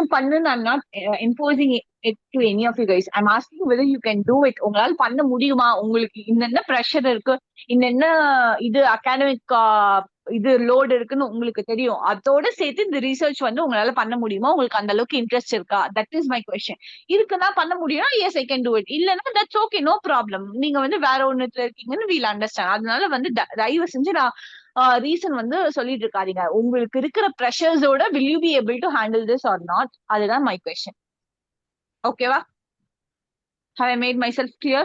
I'm not imposing it to any of you guys. I'm asking whether you can do it. உங்களால பண்ண முடியுமா? உங்களுக்கு இன்னென்ன ப்ரெஷர் இருக்கு, இன்னென்ன இது அகாடமிக் இது லோடு இருக்குன்னு உங்களுக்கு தெரியும். அதோட சேர்த்து இந்த ரிசர்ச் வந்து உங்களால பண்ண முடியுமா? உங்களுக்கு அந்த அளவுக்கு இன்ட்ரெஸ்ட் இருக்கா? That is my question. இருக்குன்னா பண்ண முடியும், yes I can do it. இல்லன்னா தட்ஸ் ஓகே, நோ ப்ராப்ளம். நீங்க வந்து வேற ஒண்ணுத்துல இருக்கீங்கன்னு வீல் அண்டர்ஸ்டாண்ட். அதனால வந்து தயவு செஞ்சு நான் ரீசன் வந்து சொல்லிட்டு இருக்காதீங்க. உங்களுக்கு இருக்கிற ப்ரெஷர்ஸோட will you be able to handle this or not? அதுதான் மை கொஸ்டின். ஓகேவா? Have I made myself clear?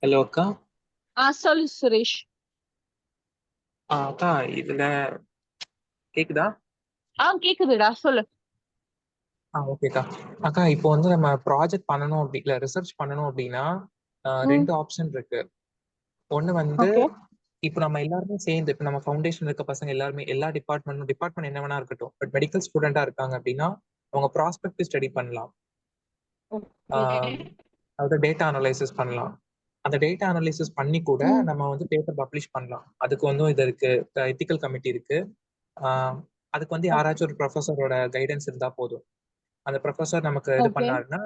Hello அக்கா. சொல்லு சுரேஷ். அக்கா இதுல கேக்குதா? கேக்குதுடா, சொல்லு. ஓகேக்கா. அக்கா இப்போ வந்து நம்ம ப்ராஜெக்ட் பண்ணணும் இல்ல ரிசர்ச் பண்ணணும் அப்படின்னா 2 ஆப்ஷன் இருக்கு. ஒண்ணு வந்து இப்போ நம்ம எல்லாருமே சேர்ந்து இப்போ நம்ம ஃபவுண்டேஷன் இருக்க பசங்க எல்லாருமே எல்லா டிபார்ட்மெண்ட் என்ன வேணா இருக்கட்டும், பட் மெடிக்கல் ஸ்டூடெண்டா இருக்காங்க அப்படின்னா அவங்க ப்ராஸ்பெக்டிவ் ஸ்டடி பண்ணலாம். அதாவது டேட்டா அனலைசிஸ் பண்ணலாம். அந்த டேட்டா அனலைசிஸ் பண்ணி கூட நம்ம வந்து பேப்பர் பப்ளிஷ் பண்ணலாம். அதுக்கு வந்து இது இருக்கு, எத்திக்கல் கமிட்டி இருக்கு. அதுக்கு வந்து யாராச்சும் ஒரு ப்ரொஃபஸரோட கைடன்ஸ் இருந்தா போதும். அந்த ப்ரொஃபஸர் நமக்கு இது பண்ணாருன்னா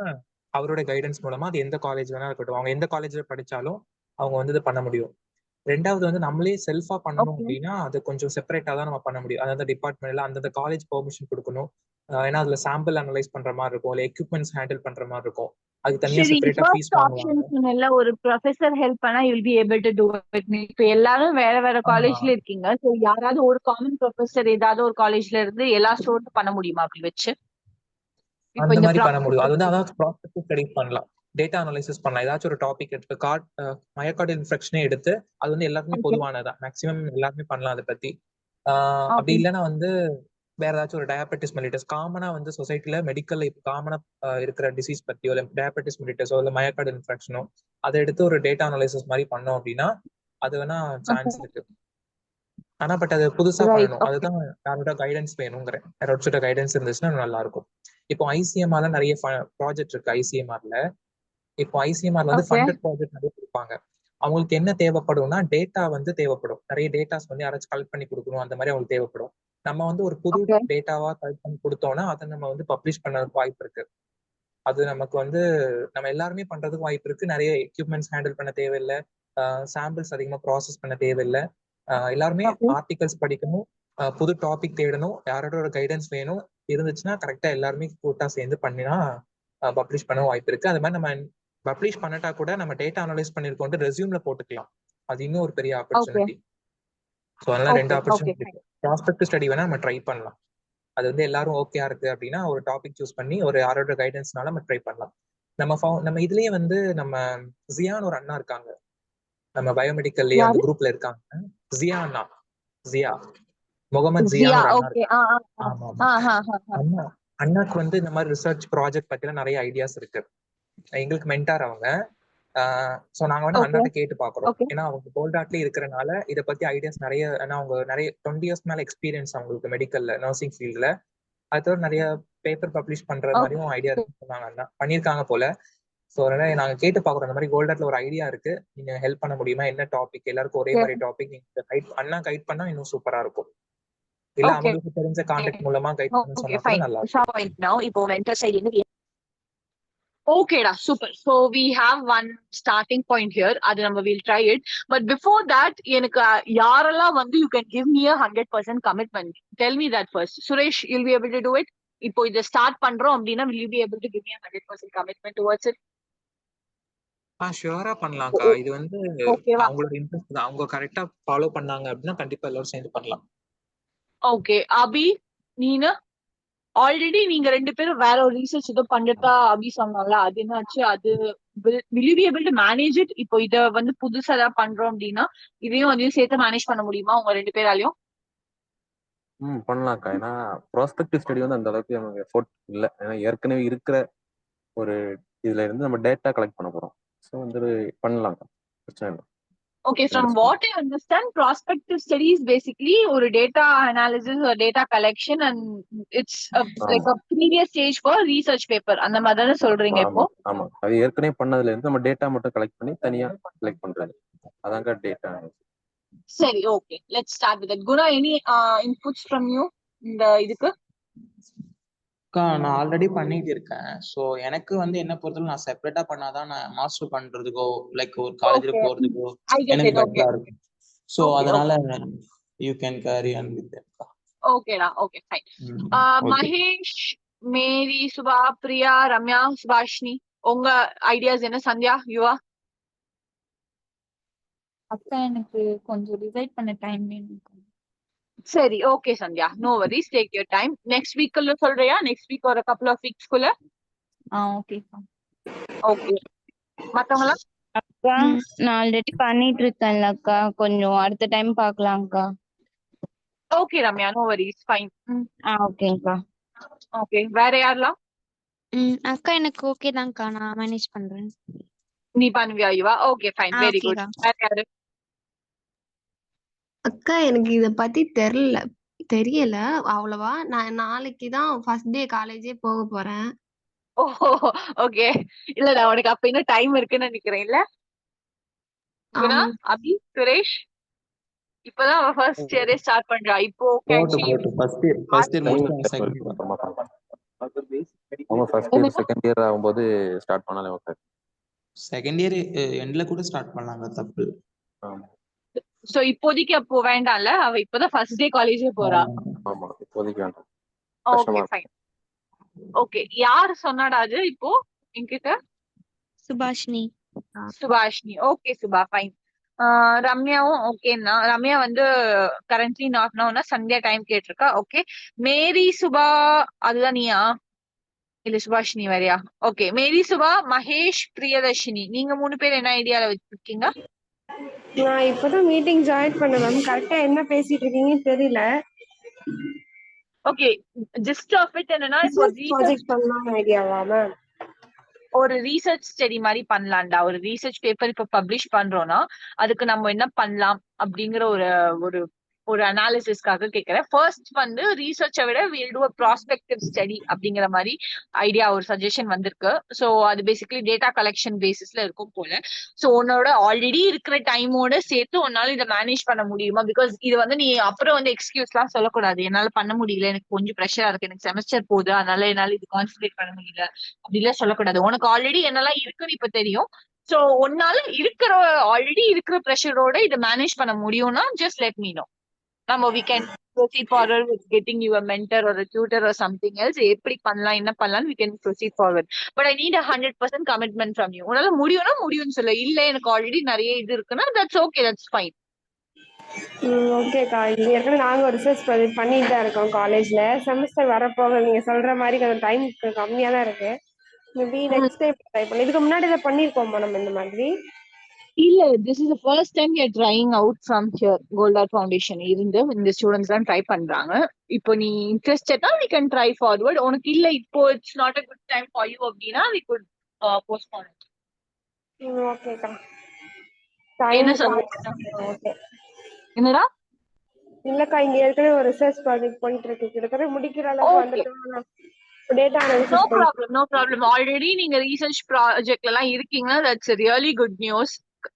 அவரோட கைடன்ஸ் மூலமா அது எந்த காலேஜ் வேணா இருக்கட்டும், அவங்க எந்த காலேஜ்ல படிச்சாலும் அவங்க வந்து இது பண்ண முடியும். ரெண்டாவது வந்து நம்மளே செல்ஃபா பண்ணணும் அப்படின்னா அது கொஞ்சம் செப்பரேட்டா தான் நம்ம பண்ண முடியும். அந்தந்த டிபார்ட்மெண்ட்ல அந்தந்த காலேஜ் பெர்மிஷன் கொடுக்கணும். ஏன்னா அதுல சாம்பிள் அனலைஸ் பண்ற மாதிரி இருக்கும், இல்ல எக்யூப்மெண்ட்ஸ் ஹேண்டில் பண்ற மாதிரி இருக்கும். அதுக்கு தனியா செப்பரேட்டா ஃபீஸ் வாங்குவாங்க. ஒரு ப்ரொஃபசர் ஹெல்ப் பண்ணா you will be able to to it. இப்ப எல்லாரும் வேற வேற காலேஜ்ல இருக்கீங்க. சோ யாராவது ஒரு காமன் ப்ரொஃபசர் ஏதாவது ஒரு காலேஜ்ல இருந்து எல்லா ஸ்டூடெண்ட் பண்ண முடியுமா அப்படி வச்சு? அந்த மாதிரி பண்ண முடியும். அது வந்து அதாவது ப்ராஸ்பெக்டிவ் ஸ்டடிஸ் பண்ணலாம், டேட்டா அனலைசிஸ் பண்ணலாம். ஏதாச்சும் ஒரு டாபிக் எடுத்து மயோகார்டியல் இன்ஃபெக்ஷனே எடுத்து அது வந்து எல்லாருக்குமே பொதுவானதான், மேக்ஸிமம் எல்லாருமே பண்ணலாம் அதை பத்தி. அப்படி இல்லைன்னா வந்து வேற ஏதாச்சும் ஒரு டயபெட்டிஸ் மெலிட்டஸ் காமனா வந்து சொசைட்டில மெடிக்கல்ல இப்போ காமனா இருக்கிற டிசீஸ் பத்தியோ இல்லை டயபெட்டிஸ் மெலிட்டஸோ இல்லை மயோகார்டியல் இன்ஃபெக்ஷனோ அதை எடுத்து ஒரு டேட்டா அனலைசிஸ் மாதிரி பண்ணோம் அப்படின்னா அது வேணா சான்ஸ் இருக்கு. ஆனா பட் அது புதுசா பண்ணணும். அதுதான் யாரோட கைடன்ஸ் வேணுங்கிறேன். யாரோட கைடன்ஸ் இருந்துச்சுன்னா நல்லா இருக்கும். இப்போ ஐசிஎம்ஆர்ல நிறைய ப்ராஜெக்ட் இருக்கு. ஐசிஎம்ஆர்ல இப்போ ஐசிஎம்ஆர்ல வந்து ஃபண்டட் ப்ராஜெக்ட் நிறைய கொடுப்பாங்க. அவங்களுக்கு என்ன தேவைப்படும்னா டேட்டா வந்து தேவைப்படும். நிறைய டேட்டாஸ் வந்து யாராச்சும் கலெக்ட் பண்ணி கொடுக்கணும், அந்த மாதிரி அவங்களுக்கு தேவைப்படும். நம்ம வந்து ஒரு புது டேட்டாவா கலெக்ட் பண்ணி கொடுத்தோம்னா அதை நம்ம வந்து பப்ளிஷ் பண்ணறதுக்கு வாய்ப்பு இருக்கு. அது நமக்கு வந்து நம்ம எல்லாருமே பண்றதுக்கு வாய்ப்பு இருக்கு. நிறைய எக்யூப்மெண்ட்ஸ் ஹேண்டில் பண்ண தேவையில்லை, சாம்பிள்ஸ் அதிகமா ப்ராசஸ் பண்ண தேவையில்லை. எல்லாருமே ஆர்டிகல்ஸ் படிக்கணும், புது டாபிக் தேடணும், யாரோட கைடன்ஸ் வேணும் இருந்துச்சுன்னா கரெக்டா எல்லாருமே கூட்டா சேர்ந்து பண்ணினா பப்ளிஷ் பண்ண வாய்ப்பு இருக்கு. அது மாதிரி நம்ம பப்ளிஷ் பண்ணட்டா கூட நம்ம டேட்டா அனலைஸ் பண்ணிருக்கோம் ரெஸ்யூம்ல போட்டுக்கலாம். அது இன்னும் ஒரு பெரிய ஆப்பர்ச்சுனிட்டி. ஸோ அதனால 2 ஆப்பர்ச்சுனிட்டி இருக்கு. ப்ராஸ்பெக்டிவ் ஸ்டடி வேணா நம்ம ட்ரை பண்ணலாம். அது வந்து எல்லாரும் ஓகேயா இருக்கு அப்படின்னா ஒரு டாபிக் சூஸ் பண்ணி ஒரு யாரோட கைடன்ஸ்னால நம்ம ட்ரை பண்ணலாம். நம்ம இதுலயே வந்து நம்ம ஜியான்னு ஒரு அண்ணா இருக்காங்க, நம்ம பயோமெடிக்கல்லயே அந்த குரூப்ல இருக்காங்க. ஜியா முகமது ஜியான்னு ஒரு அண்ணா இருக்காங்க. ஆமா, அண்ணாக்கு வந்து இந்த மாதிரி ரிசர்ச் ப்ராஜெக்ட் பத்தின நிறைய ஐடியாஸ் இருக்கு. எங்களுக்கு மென்டார் அவங்க. சோ நாங்க வந்து அண்ணாட்ட கேட்டு பாக்குறோம். ஏன்னா அவங்க கோல்டாட்லயே இருக்கிறனால இதை பத்தி ஐடியாஸ் நிறைய, ஏன்னா அவங்க நிறைய 20 இயர்ஸ் மேல எக்ஸ்பீரியன்ஸ் அவங்களுக்கு மெடிக்கல்ல நர்சிங் ஃபீல்ட்ல. அது தவிர நிறைய பேப்பர் பப்ளிஷ் பண்ற மாதிரியும் ஐடியா இருக்குன்னு சொன்னாங்க. அண்ணா பண்ணியிருக்காங்க போல. ஸோ அதனால நாங்க கேட்டு பாக்குறோம், இந்த மாதிரி கோல்டாட்ல ஒரு ஐடியா இருக்கு, நீங்க ஹெல்ப் பண்ண முடியுமா, என்ன டாபிக், எல்லாருக்கும் ஒரே மாதிரி டாபிக் நீங்க அண்ணா கைட் பண்ணா இன்னும் சூப்பரா இருக்கும். இல்ல அவங்களுக்கு தெரிஞ்ச கான்டாக்ட் மூலமா கைட் பண்ண சொன்னா கூட நல்லா இருக்கும். ஓகேடா, super. So we have one starting point here. அது நம்ம will try it. But before that, எனக்கு யாரெல்லாம் வந்து you can give me a 100% commitment. Tell me that first. Suresh, you'll be able to do it? இப்போ இதை start பண்றோம் அப்படின்னா will you be able to give me a 100% commitment towards it? ஷூரா பண்ணலாம்க்கா. இது வந்து அவங்களோட இன்ட்ரெஸ்ட் தான். அவங்க கரெக்டா ஃபாலோ பண்ணாங்க அப்படின்னா கண்டிப்பா எல்லாரும் சேர்ந்து பண்ணலாம். ஓகே அபி, நீனு ஆல்ரெடி நீங்க 2 பேரும் வேற ஒரு ரிசர்ச் ஏதோ பண்ணிட்டா அபி சொன்னால அது என்னாச்சு? அது will you be able to manage it? இப்போ இத வந்து புதுசா ஏதாவது பண்றோம் அப்படின்னா இதையும் சேர்த்து மேனேஜ் பண்ண முடியுமா உங்க 2 பேராலையும்? பண்ணலாம்க்கா. ஏன்னா ப்ராஸ்பெக்டிவ் ஸ்டடி வந்து அந்த அளவுக்கு நமக்கு எஃபோர்ட் இல்லை. ஏன்னா ஏற்கனவே இருக்கிற ஒரு இதுல இருந்து நம்ம டேட்டா கலெக்ட் பண்ண போறோம். ஸோ வந்து பண்ணலாம்க்கா, பிரச்சனை இல்லை. Okay, from what I understand, prospective study is basically ஒரு data analysis or data collection and it's like a previous stage for research paper. அந்த மாதிரி தானே சொல்றீங்க இப்போ? ஆமா, அது ஏற்கனவே பண்ணதுல இருந்து நம்ம டேட்டா மட்டும் கலெக்ட் பண்ணி தனியா கலெக்ட் பண்றது, அதாங்க டேட்டா. சரி, okay, let's start with that. Guna, any inputs from you இந்த இதுக்கு? நான் ஆல்ரெடி பண்ணிட்டு இருக்கேன். ஸோ எனக்கு வந்து என்ன பொறுத்தவரை நான் செப்பரேட்டா பண்ணாதான் நான் மாஸ்டர் பண்றதுக்கோ லைக் ஒரு காலேஜ்ல போறதுக்கோ எனக்கு பெட்டரா இருக்கும். ஸோ அதனால you can carry on with that. ஓகேடா, ஓகே, ஃபைன். மகேஷ், மேரி, சுபா, பிரியா, ரம்யா, சுபாஷினி, உங்க ஐடியாஸ் என்ன? சந்தியா, யுவா? அக்கா எனக்கு கொஞ்சம் டிசைட் பண்ண டைம் வேணும். சரி, okay Sandhya, no worries, take your time. Next வீக்குள்ள சொல்றியா? நெக்ஸ்ட் வீக் ஒரு couple of weeks குள்ள? ஓகேக்கா. ஓகே, மத்தவங்களா? அக்கா நான் ஆல்ரெடி பண்ணிட்டு இருக்கேன்ல அக்கா, கொஞ்சம் அடுத்த டைம் பார்க்கலாம்க்கா. Okay Ramya, no worries, fine. ஓகேக்கா. ஓகே, வேற யாரெல்லாம்? அக்கா எனக்கு ஓகே தான்க்கா, நான் மேனேஜ் பண்றேன். நீ பண்ணுவியா Yuva? Okay, fine, very good. வேற யாரு? அக்கா எனக்கு இத பத்தி தெரியல அவ்வளவா. நான் நாளைக்கு தான் ஃபர்ஸ்ட் டே காலேஜே போக போறேன். ஓ ஓகே. இல்லடா உனக்கு அப்ப இன்னும் டைம் இருக்குன்னு நினைக்கிறேன் இல்ல குணா, ஆமாங்க. அபி, சுரேஷ்? இப்பதான் அவ ஃபர்ஸ்ட் இயரே ஸ்டார்ட் பண்றா. இப்போ can she first year time முடிச்சிட்டாங்க செகண்ட் இயர். அப்புறமா பண்ணலாம். அவங்க ஃபர்ஸ்ட் இயர் என்னங்க? செகண்ட் இயர் ஆகும்போது ஸ்டார்ட் பண்ணாலே ஓகே. செகண்ட் இயர் எண்ட்ல கூட ஸ்டார்ட் பண்ணலாங்க, தப்பு. ஆமா சோ இப்போதைக்கு அப்போ வேண்டாம்ல, அவ இப்பதான் ஃபர்ஸ்ட் டே காலேஜே போறா. ஆமா இப்போதைக்கு வேண்டாம், கஷ்டமா ஓகே இருக்கும். ஃபைன். ஓகே, யார் சொன்னாடா அது இப்போ என்கிட்ட? சுபாஷினி. சுபாஷினி. Okay Subha, fine. ரம்யாவும் ஓகேன்னா, ரம்யா வந்து கரண்ட்லி நாட் நோனா சந்தியா டைம் கேட்டிருக்கா. ஓகே. மேரி சுபா, அதுதான் நீயா? இல்ல சுபாஷினி வேறயா? ஓகே, மேரி சுபா, மகேஷ், பிரியதர்ஷினி, நீங்க 3 பேர் என்ன ஐடியால வச்சிருக்கீங்க? நான் இப்பதான் மீட்டிங் ஜாயின் பண்ணேன் மேம். கரெக்டா என்ன பேசிட்டு இருக்கீங்கன்னு தெரியல. ஓகே, ஜிஸ்ட் ஆஃப் இட் என்னன்னா, இப்போ ரிசர்ச் ப்ராஜெக்ட் பண்ணலாம் ஐடியாவா மேம்? ஒரு ரீசர்ச் ஸ்டடி மாதிரி பண்ணலாம்டா. ஒரு ரீசர்ச் பேப்பர் இப்ப பப்ளிஷ் பண்றோம்னா அதுக்கு நம்ம என்ன பண்ணலாம் அப்படிங்கிற ஒரு ஒரு ஒரு அனாலிசிஸ்க்காக கேட்கிறேன். ஃபர்ஸ்ட் வந்து ரீசர்ச்சை விட will do a prospective study அப்படிங்கிற மாதிரி ஐடியா, ஒரு சஜஷன் வந்திருக்கு. ஸோ அது பேசிக்கலி டேட்டா கலெக்ஷன் பேசிஸ்ல இருக்கும் போல. ஸோ உன்னோட ஆல்ரெடி இருக்கிற டைமோட சேர்த்து உன்னால இதை மேனேஜ் பண்ண முடியுமா? பிகாஸ் இது வந்து நீ அப்புறம் வந்து எக்ஸ்கியூஸ் எல்லாம் சொல்லக்கூடாது. என்னால பண்ண முடியல, எனக்கு கொஞ்சம் ப்ரெஷரா இருக்கு, எனக்கு செமஸ்டர் போகுது, அதனால என்னால இது கான்சென்ட்ரேட் பண்ண முடியல அப்படிலாம் சொல்லக்கூடாது. உனக்கு ஆல்ரெடி என்னெல்லாம் இருக்குன்னு இப்ப தெரியும். சோ உன்னால இருக்கிற ஆல்ரெடி இருக்கிற ப்ரெஷரோட இதை மேனேஜ் பண்ண முடியும்னா ஜஸ்ட் லெட் மீ நோ. நம்ம we can proceed forward with getting you a mentor or a tutor or something else. எப்படி பண்ணலாம், என்ன பண்ணலாம், we can proceed forward. But I need a 100% commitment from you. உன்னால முடியும்னா முடியும்னு சொல்ல, இல்ல எனக்கு ஆல்ரெடி நிறைய இது இருக்குன்னா that's okay, that's fine. ஓகேக்கா. இது ஏற்கனவே நாங்க ஒரு ரிசர்ச் ப்ராஜெக்ட் பண்ணிட்டு தான் இருக்கோம் காலேஜ்ல. செமஸ்டர் வரப்போக நீங்க சொல்ற மாதிரி கொஞ்சம் டைம் கம்மியா தான் இருக்கு. மேபி நெக்ஸ்ட் டைம் ட்ரை பண்ணலாம். இதுக்கு முன்னாடி இதை பண்ணிருக்கோமா நம்ம இந்த மாதிரி? இல்ல, this is the first time we are trying out from here. Goldar Foundation இருந்து இந்த ஸ்டூடெண்ட்ஸ் தான் ட்ரை பண்றாங்க. இப்போ நீ இன்ட்ரெஸ்டட்னா we can try forward. உனக்கு இல்ல இப்போ it's not a good time for you அப்படின்னா we could postpone it. ஓகேக்கா. டைம் என்ன கொஞ்சம் சொல்றீங்க? ஓகே. என்னடா? இல்லக்கா, இங்க ஏற்கனவே ஒரு ரிசர்ச் ப்ராஜெக்ட் போயிட்டு இருக்கு. கிட்டத்தட்ட முடிக்கிற அளவுக்கு ஓகே, வந்துட்டோம். டேட்டா நோ அனாலிசிஸ் போயிட்டு ப்ராப்ளம், நோ ப்ராப்ளம். ஆல்ரெடி நீங்க ரீசர்ச் ப்ராஜெக்ட்ல எல்லாம் இருக்கீங்கன்னா that's really good news.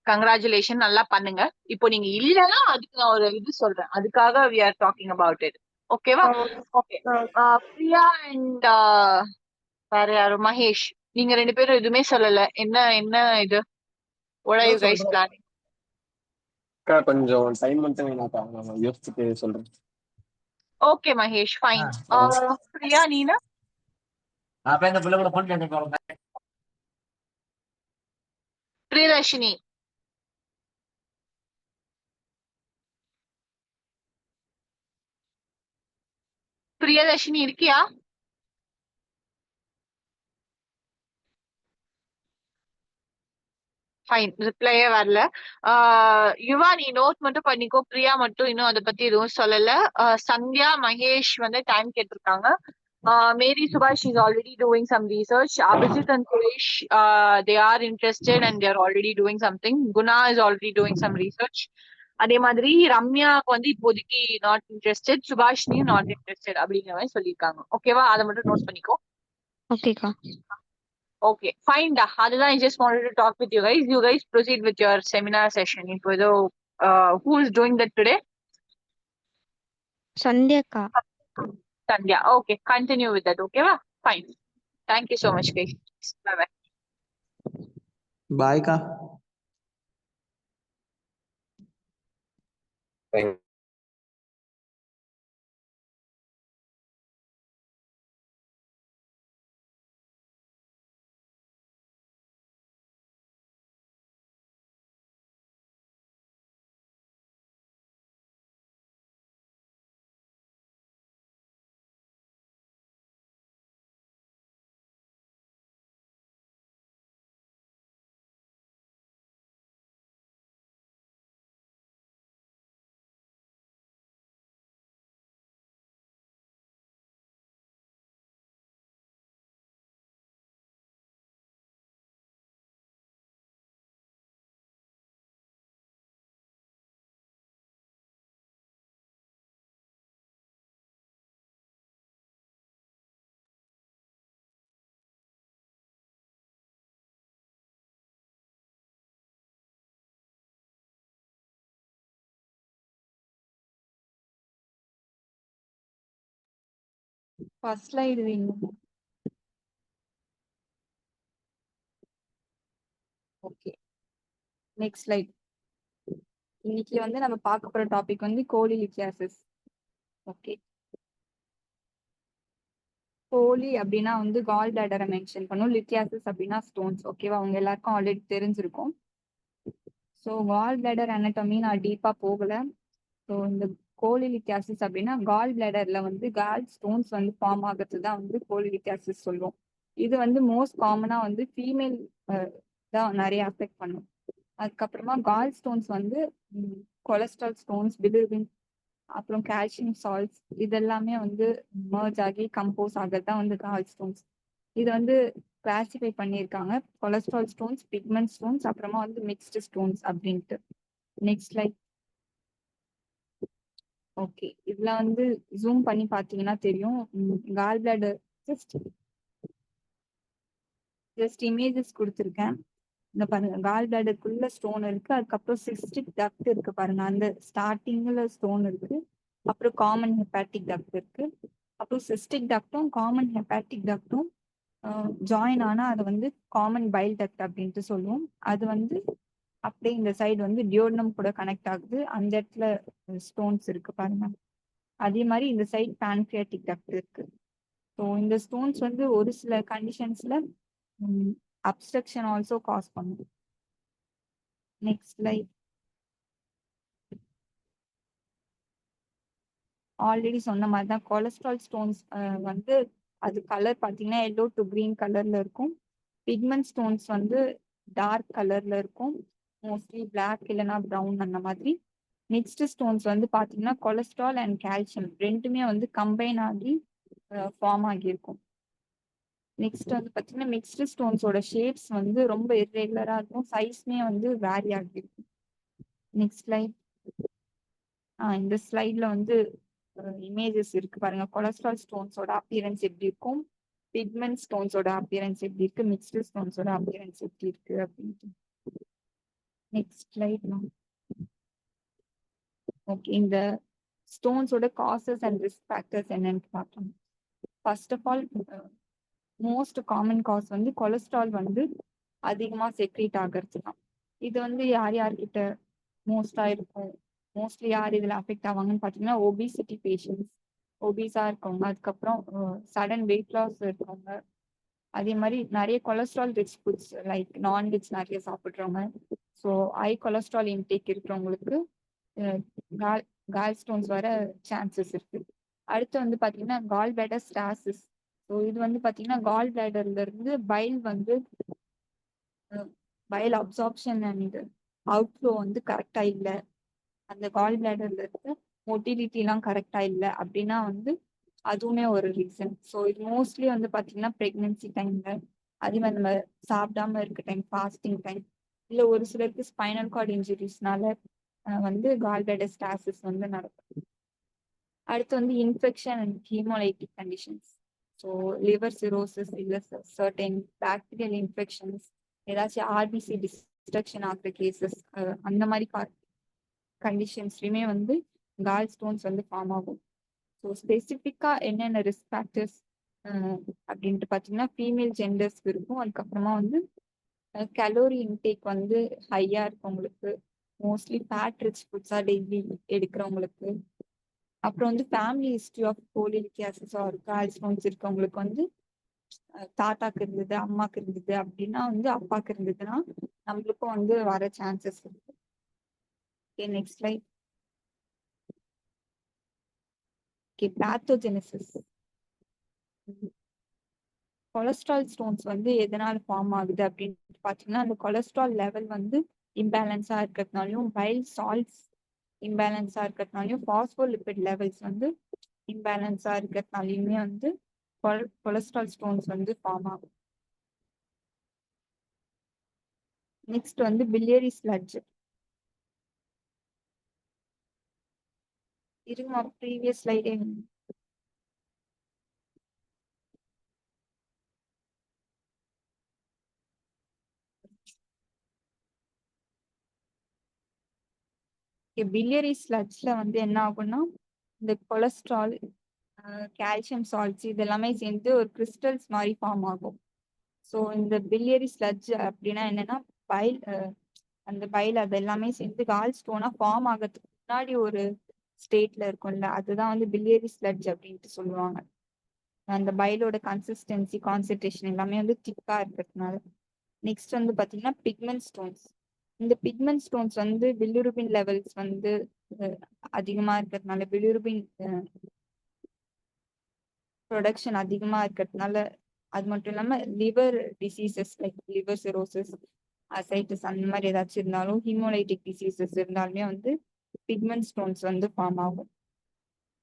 Congratulation, நல்லா பண்ணுங்க. இப்போ நீங்க இல்லைன்னா அதுக்கு நான் ஒரு இது சொல்றேன், அதுக்காக we are talking about it. ஓகேவா? ஓகே. பிரியா அண்ட் வேற யாரும், மகேஷ், நீங்க 2 பேரும் எதுவுமே சொல்லல. என்ன என்ன இது? what are you guys planning? கொஞ்சம் டைம் மட்டும் வேணாக்கா, நான் யோசிச்சுட்டு சொல்றேன். Okay Mahesh, fine. பிரியா, நீனா? பிரியதர்ஷினி, பிரியதர்ஷினி இருக்கியா? ஃபைன், ரிப்ளையே வரல. யுவா, நீ நோட் மட்டும் பண்ணிக்கோ. பிரியா மட்டும் இன்னும் அதை பத்தி எதுவும் சொல்லல. சந்தியா, மகேஷ் வந்து டைம் கேட்டிருக்காங்க. Mary Subhash is already doing some research. Abhijit and Suresh, they are interested and they are already doing something. Guna is already doing some research. அதே மாதிரி ரம்யாக்கு வந்து இப்போதைக்கு நாட் இன்ட்ரெஸ்டட், சுபாஷினியும் நாட் இன்ட்ரெஸ்டட் அப்படிங்கிற மாதிரி சொல்லியிருக்காங்க. ஓகேவா? அதை மட்டும் நோட் பண்ணிக்கோ. ஓகேக்கா. Okay, fine da. Adதான் I just wanted to talk with you guys. You guys proceed with your seminar session. இப்போ ஏதோ who is doing that today? சந்தியாக்கா. Sandhya. Okay, continue with that. Okay, va? Fine. Thank you so much, guys. Bye bye. பாய்க்கா. Thank first slide வேணும். Okay, next slide. இன்னைக்கு வந்து நம்ம பார்க்க போற topic வந்து கோலிலித்தியாசிஸ். ஓகே, கோலி அப்படின்னா வந்து கால் பிளாடரை மென்ஷன் பண்ணும். லித்தியாசிஸ் அப்படின்னா ஸ்டோன்ஸ். ஓகேவா, அவங்க எல்லாருக்கும் ஆல்ரெடி தெரிஞ்சிருக்கும். ஸோ கால் பிளாடர் அனட்டமி நான் டீப்பா போகல. ஸோ இந்த கோலிலித்தியாசிஸ் அப்படின்னா கால் பிளாடர்ல வந்து கால் ஸ்டோன்ஸ் வந்து ஃபார்ம் ஆகிறது தான் வந்து கோலிலித்தியாசிஸ் சொல்லுவோம். இது வந்து மோஸ்ட் காமனா வந்து ஃபீமேல் தான் நிறைய அஃபெக்ட் பண்ணும். அதுக்கப்புறமா கால் ஸ்டோன்ஸ் வந்து கொலஸ்ட்ரால் ஸ்டோன்ஸ், பிலிருபின், அப்புறம் கால்சியம் சால்ட்ஸ் இதெல்லாமே வந்து மர்ஜ் ஆகி கம்போஸ் ஆகிறது தான் வந்து கால் ஸ்டோன்ஸ். இது வந்து கிளாசிஃபை பண்ணியிருக்காங்க கொலஸ்ட்ரால் ஸ்டோன்ஸ், பிக்மெண்ட் ஸ்டோன்ஸ், அப்புறமா வந்து மிக்ஸ்டு ஸ்டோன்ஸ் அப்படின்ட்டு. Next like. ஓகே, இதுல வந்து ஜூம் பண்ணி பார்த்தீங்கன்னா தெரியும். கால் பிளாடர் ஜஸ்ட் இமேஜஸ் கொடுத்துருக்கேன். இந்த பாருங்க, கால் பிளாடருக்குள்ள ஸ்டோன் இருக்கு. அதுக்கப்புறம் சிஸ்டிக் டக்ட் இருக்கு பாருங்க, அந்த ஸ்டார்டிங்ல ஸ்டோன் இருக்கு. அப்புறம் காமன் ஹெப்பாட்டிக் டக்ட் இருக்கு. அப்புறம் சிஸ்டிக் டக்டும் காமன் ஹெப்பாட்டிக் டக்டும் ஜாயின் ஆனா அது வந்து காமன் பைல் டக்ட் அப்படின்ட்டு சொல்லுவோம். அது வந்து அப்படியே இந்த சைடு வந்து டியோடனம் கூட கனெக்ட் ஆகுது. அந்த இடத்துல ஸ்டோன்ஸ் இருக்கு பாருங்க. அதே மாதிரி இந்த சைடு பான்கிரியாட்டிக் டக்ட் இருக்கு. ஸோ இந்த ஸ்டோன்ஸ் வந்து ஒரு சில கண்டிஷன்ஸ்ல அப்ஸ்ட்ரக்ஷன் ஆல்சோ காஸ் பண்ணும். Next light. ஆல்ரெடி சொன்ன மாதிரி தான் கொலஸ்ட்ரால் ஸ்டோன்ஸ் வந்து அது கலர் பார்த்தீங்கன்னா எல்லோ டு கிரீன் கலர்ல இருக்கும். பிக்மெண்ட் ஸ்டோன்ஸ் வந்து டார்க் கலர்ல இருக்கும், மோஸ்ட்லி பிளாக் இல்லைன்னா ப்ரௌன் அந்த மாதிரி. மிக்ஸ்டு ஸ்டோன்ஸ் வந்து பார்த்தீங்கன்னா கொலஸ்ட்ரால் அண்ட் கால்சியம் ரெண்டுமே வந்து கம்பைன் ஆகி ஃபார்ம் ஆகியிருக்கும். நெக்ஸ்ட் வந்து பார்த்தீங்கன்னா மிக்ஸ்டு ஸ்டோன்ஸோட ஷேப்ஸ் வந்து ரொம்ப இர்ரெகுலரா இருக்கும், சைஸ்மே வந்து வேரி ஆகியிருக்கும். Next slide. இந்த ஸ்லைட்ல வந்து இமேஜஸ் இருக்கு பாருங்க. கொலஸ்ட்ரால் ஸ்டோன்ஸோட அப்பியரன்ஸ் எப்படி இருக்கும், பிக்மெண்ட் ஸ்டோன்ஸோட அப்பியரன்ஸ் எப்படி இருக்கு, மிக்ஸ்டு ஸ்டோன்ஸோட அப்பியரன்ஸ் எப்படி இருக்கு அப்படின்ட்டு. Next slide. ஓகே, இந்த ஸ்டோன்ஸோட காசஸ் அண்ட் ரிஸ்க் ஃபேக்டர்ஸ் என்னன்னு பார்த்தோம். First of all most common cause வந்து கொலஸ்ட்ரால் வந்து அதிகமா செக்ரீட் ஆகிறது தான். இது வந்து யார் யார்கிட்ட மோஸ்டா இருக்கும், மோஸ்ட்லி யார் இதுல அஃபெக்ட் ஆவாங்கன்னு பார்த்தீங்கன்னா ஒபிசிட்டி பேஷண்ட்ஸ், ஒபிஸா இருக்கவங்க, அதுக்கப்புறம் சடன் வெயிட் லாஸ் இருக்கவங்க, அதே மாதிரி நிறைய cholesterol rich foods like non veg நிறைய சாப்பிட்றவங்க, ஸோ ஹை கொலஸ்ட்ரால் இன்டேக் இருக்கிறவங்களுக்கு கால் ஸ்டோன்ஸ் வர சான்சஸ் இருக்கு. அடுத்து வந்து பாத்தீங்கன்னா கால் பிளாடர் ஸ்டாசிஸ். ஸோ இது வந்து பாத்தீங்கன்னா கால் பிளாடர்ல இருந்து பைல் வந்து பைல் அப்சார்ப்ஷன் அண்ட் அவுட்ஃப்ளோ வந்து கரெக்டா இல்லை, அந்த கால் பிளாடர்ல இருந்து மொட்டிலிட்டி எல்லாம் கரெக்டா இல்லை அப்படின்னா வந்து அதுவுமே ஒரு ரீசன். ஸோ இது மோஸ்ட்லி வந்து பாத்தீங்கன்னா பிரெக்னன்சி டைம்ல, அதே மாதிரி நம்ம சாப்பிடாம இருக்க டைம், ஃபாஸ்டிங் டைம், இல்லை ஒரு சிலருக்கு ஸ்பைனல் கார்டு இன்ஜுரிஸ்னால வந்து கால் பிளாடர் ஸ்டாசிஸ் வந்து நடக்கும். அடுத்து வந்து infection and haemolytic conditions. So liver cirrhosis இல்லை சர்டன் பாக்டீரியல் இன்ஃபெக்ஷன்ஸ், ஏதாச்சும் ஆர்பிசி டிஸ்ட்ரக்ஷன் ஆகிற கேசஸ், அந்த மாதிரி கண்டிஷன்ஸ்லையுமே வந்து கால் ஸ்டோன்ஸ் வந்து ஃபார்ம் ஆகும். ஸோ ஸ்பெசிஃபிக்கா என்னென்ன ரிஸ்க் ஃபேக்டர்ஸ் அப்படின்ட்டு பார்த்தீங்கன்னா ஃபீமேல் ஜெண்டர்ஸ்க்கு இருக்கும். அதுக்கப்புறமா வந்து கலோரி இன்டேக் வந்து ஹையா இருக்கவங்களுக்கு, மோஸ்ட்லி ஃபேட் ரிச் ஃபுட்ஸா டெய்லி எடுக்கிறவங்களுக்கு, அப்புறம் வந்து family history of cholelithiasis or gall stones இருக்கவங்களுக்கு வந்து தாத்தாக்கு இருந்தது, அம்மாக்கு இருந்தது அப்படின்னா வந்து அப்பாக்கு இருந்ததுன்னா நம்மளுக்கும் வந்து வர சான்சஸ் இருக்கு. Okay, next slide. Okay, pathogenesis. Cholesterol stones வந்து எதனால ஃபார்ம் ஆகுது அப்படின்னு பார்த்தீங்கன்னா அந்த கொலஸ்ட்ரால் லெவல் வந்து இம்பேலன்ஸா இருக்கிறதுனாலையும், பைல் சால்ட்ஸ் இம்பேலன்ஸா இருக்கிறதுனாலையும், பாஸ்போலிபிட் லெவல்ஸ் வந்து இம்பேலன்ஸா இருக்கிறதுனாலையுமே வந்து கொலஸ்ட்ரால் ஸ்டோன்ஸ் வந்து ஃபார்ம் ஆகும். நெக்ஸ்ட் வந்து பிலியரி ஸ்லட்ஜ். இருங்க, ப்ரீவியஸ் ஸ்லைடே. பிலியரி ஸ்லட்ஜ்ல வந்து என்ன ஆகும்னா இந்த கொலஸ்ட்ரால் கால்சியம் சால்ட்ஸ் இது எல்லாமே சேர்ந்து ஒரு கிறிஸ்டல்ஸ் மாதிரி ஃபார்ம் ஆகும். ஸோ இந்த பிலியரி ஸ்லட்ஜ் அப்படின்னா என்னன்னா பைல் அந்த பைல் அது எல்லாமே சேர்ந்து கால் ஸ்டோனா ஃபார்ம் ஆகிறதுக்கு முன்னாடி ஒரு ஸ்டேட்ல இருக்கும்ல அதுதான் வந்து பிலியரி ஸ்லட்ஜ் அப்படின்ட்டு சொல்லுவாங்க. அந்த பைலோட கன்சிஸ்டன்சி கான்சென்ட்ரேஷன் எல்லாமே வந்து திக்கா இருக்கிறதுனால. நெக்ஸ்ட் வந்து பாத்தீங்கன்னா பிக்மெண்ட் ஸ்டோன்ஸ். இந்த பிக்மெண்ட் ஸ்டோன்ஸ் வந்து பிலிருபின் லெவல்ஸ் வந்து அதிகமா இருக்கிறதுனால பிலிருபின் ப்ரொடக்ஷன் அதிகமா இருக்கிறதுனால, அது மட்டும் இல்லாம liver diseases like liver cirrhosis, ascites அந்த மாதிரி ஏதாச்சும் இருந்தாலும், ஹீமோலைட்டிக் டிசீசஸ் இருந்தாலுமே வந்து பிக்மெண்ட் ஸ்டோன்ஸ் வந்து ஃபார்ம் ஆகும்.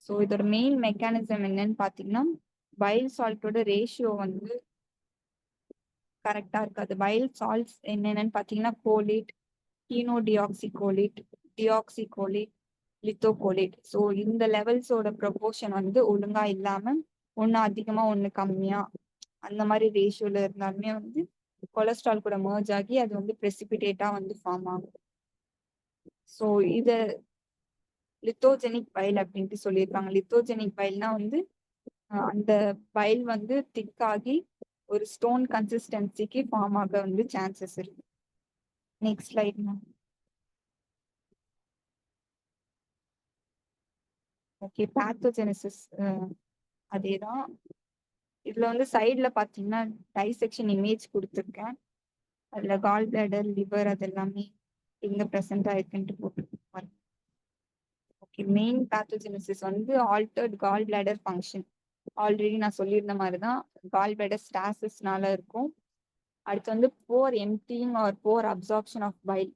ஸோ இதோட மெயின் மெக்கானிசம் என்னன்னு பாத்தீங்கன்னா பைல் சால்ட்டோட ரேஷியோ வந்து கரெக்டா இருக்காது. பைல் சால்ட்ஸ் என்னென்னு பாத்தீங்கன்னா கோலேட், ஹீனோடியாக்சிகோலேட், டியாக்சிகோலேட், லித்தோகோலேட். ஸோ இந்த லெவல்ஸோட ப்ரொபோர்ஷன் வந்து ஒழுங்கா இல்லாம ஒண்ணு அதிகமா ஒண்ணு கம்மியா அந்த மாதிரி ரேஷியோல இருந்தாலுமே வந்து கொலஸ்ட்ரால் கூட மர்ஜ் ஆகி அது வந்து பிரெசிபிடேட்டா வந்து ஃபார்ம் ஆகும். ஸோ இத லித்தோஜெனிக் பைல் அப்படின்ட்டு சொல்லியிருக்காங்க. லித்தோஜெனிக் பைல்னா வந்து அந்த பைல் வந்து திக் ஆகி ஒரு ஸ்டோன் கன்சிஸ்டன்சிக்கு ஃபார்ம் ஆக வந்து சான்சஸ் இருக்கு. Next slide ma'am. Okay, pathogenesis அதேதான். இதுல வந்து சைட்ல பாத்தீங்கன்னா டைசெக்ஷன் இமேஜ் கொடுத்துருக்கேன். அதுல கால் பிளாடர், லிவர் அது எல்லாமே எங்க ப்ரெசென்ட் ஆயிருக்குன்ட்டு போட்டுருக்கேன். ஓகே, மெயின் பேத்தோஜெனிசிஸ் வந்து altered gall bladder function. Already நான் சொல்லியிருந்த மாதிரி தான் கால் பிளாடர் ஸ்டாசிஸ்னால இருக்கும். அடுத்து வந்து poor emptying or poor absorption of bile.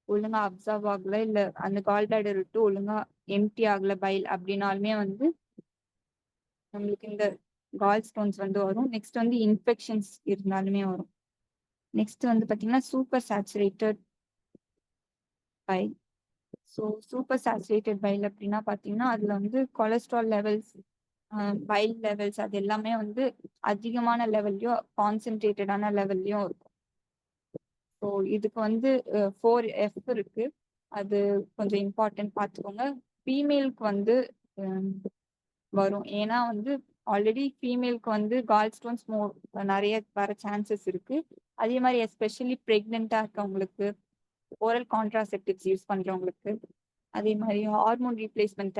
ஒழுங்கா அப்சர்வ் ஆகல இல்ல அந்த கால் பிளாடர் விட்டு ஒழுங்கா எம்டி ஆகல பைல் அப்படின்னாலுமே வந்து நம்மளுக்கு இந்த கால் ஸ்டோன்ஸ் வந்து வரும். நெக்ஸ்ட் வந்து இன்ஃபெக்ஷன்ஸ் இருந்தாலுமே வரும். நெக்ஸ்ட் வந்து பாத்தீங்கன்னா super saturated file. So super saturated file அப்படின்னா பாத்தீங்கன்னா அதுல வந்து கொலஸ்ட்ரால் லெவல்ஸ், பைல் லெவல்ஸ் அது எல்லாமே வந்து அதிகமான லெவல்லையும் கான்சென்ட்ரேட்டடான லெவல்லையும் இருக்கும். ஸோ இதுக்கு வந்து 4F இருக்கு, அது கொஞ்சம் இம்பார்ட்டன்ட் பார்த்துக்கோங்க. ஃபீமேலுக்கு வந்து வரும், ஏன்னா வந்து ஆல்ரெடி ஃபீமேலுக்கு வந்து கால் ஸ்டோன்ஸ் நிறைய வர சான்சஸ் இருக்கு. அதே மாதிரி எஸ்பெஷலி ப்ரெக்னெண்டா இருக்கவங்களுக்கு, ஓரல் கான்ட்ராசெப்டிவ்ஸ் யூஸ் பண்றவங்களுக்கு, அதே மாதிரி ஹார்மோன் ரீப்ளேஸ்மெண்ட்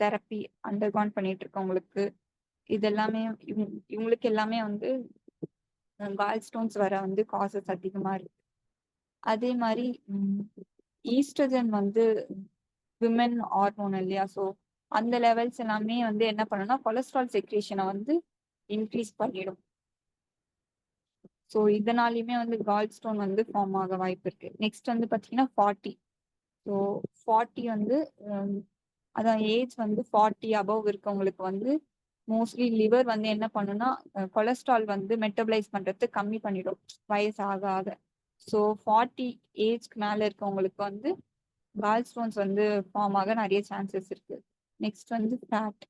தெரப்பி அண்டர்கான் பண்ணிட்டு இருக்கவங்களுக்கு, இதெல்லாமே இவங்களுக்கு எல்லாமே வந்து கால் ஸ்டோன்ஸ் வர வந்து காசஸ் அதிகமா இருக்கு. அதே மாதிரி ஈஸ்ட்ரஜன் வந்து விமன் ஹார்மோன் இல்லையா, ஸோ அந்த லெவல்ஸ் எல்லாமே வந்து என்ன பண்ணுன்னா கொலஸ்ட்ரால் செக்ரேஷனை வந்து இன்க்ரீஸ் பண்ணிடும். ஸோ இதனாலையுமே வந்து கால் ஸ்டோன் வந்து ஃபார்ம் ஆக வாய்ப்பு இருக்கு. நெக்ஸ்ட் வந்து பார்த்தீங்கன்னா 40. ஸோ 40 வந்து அதான் ஏஜ் வந்து 40 அபவ் இருக்கவங்களுக்கு வந்து மோஸ்ட்லி லிவர் வந்து என்ன பண்ணுன்னா கொலஸ்ட்ரால் வந்து மெட்டபலைஸ் பண்றது கம்மி பண்ணிடும் வயசு ஆக ஆக. ஸோ 40 ஏஜ்க்கு மேல இருக்கவங்களுக்கு வந்து கால் ஸ்டோன்ஸ் வந்து ஃபார்ம் ஆக நிறைய சான்சஸ் இருக்கு. நெக்ஸ்ட் வந்து ஃபேட்.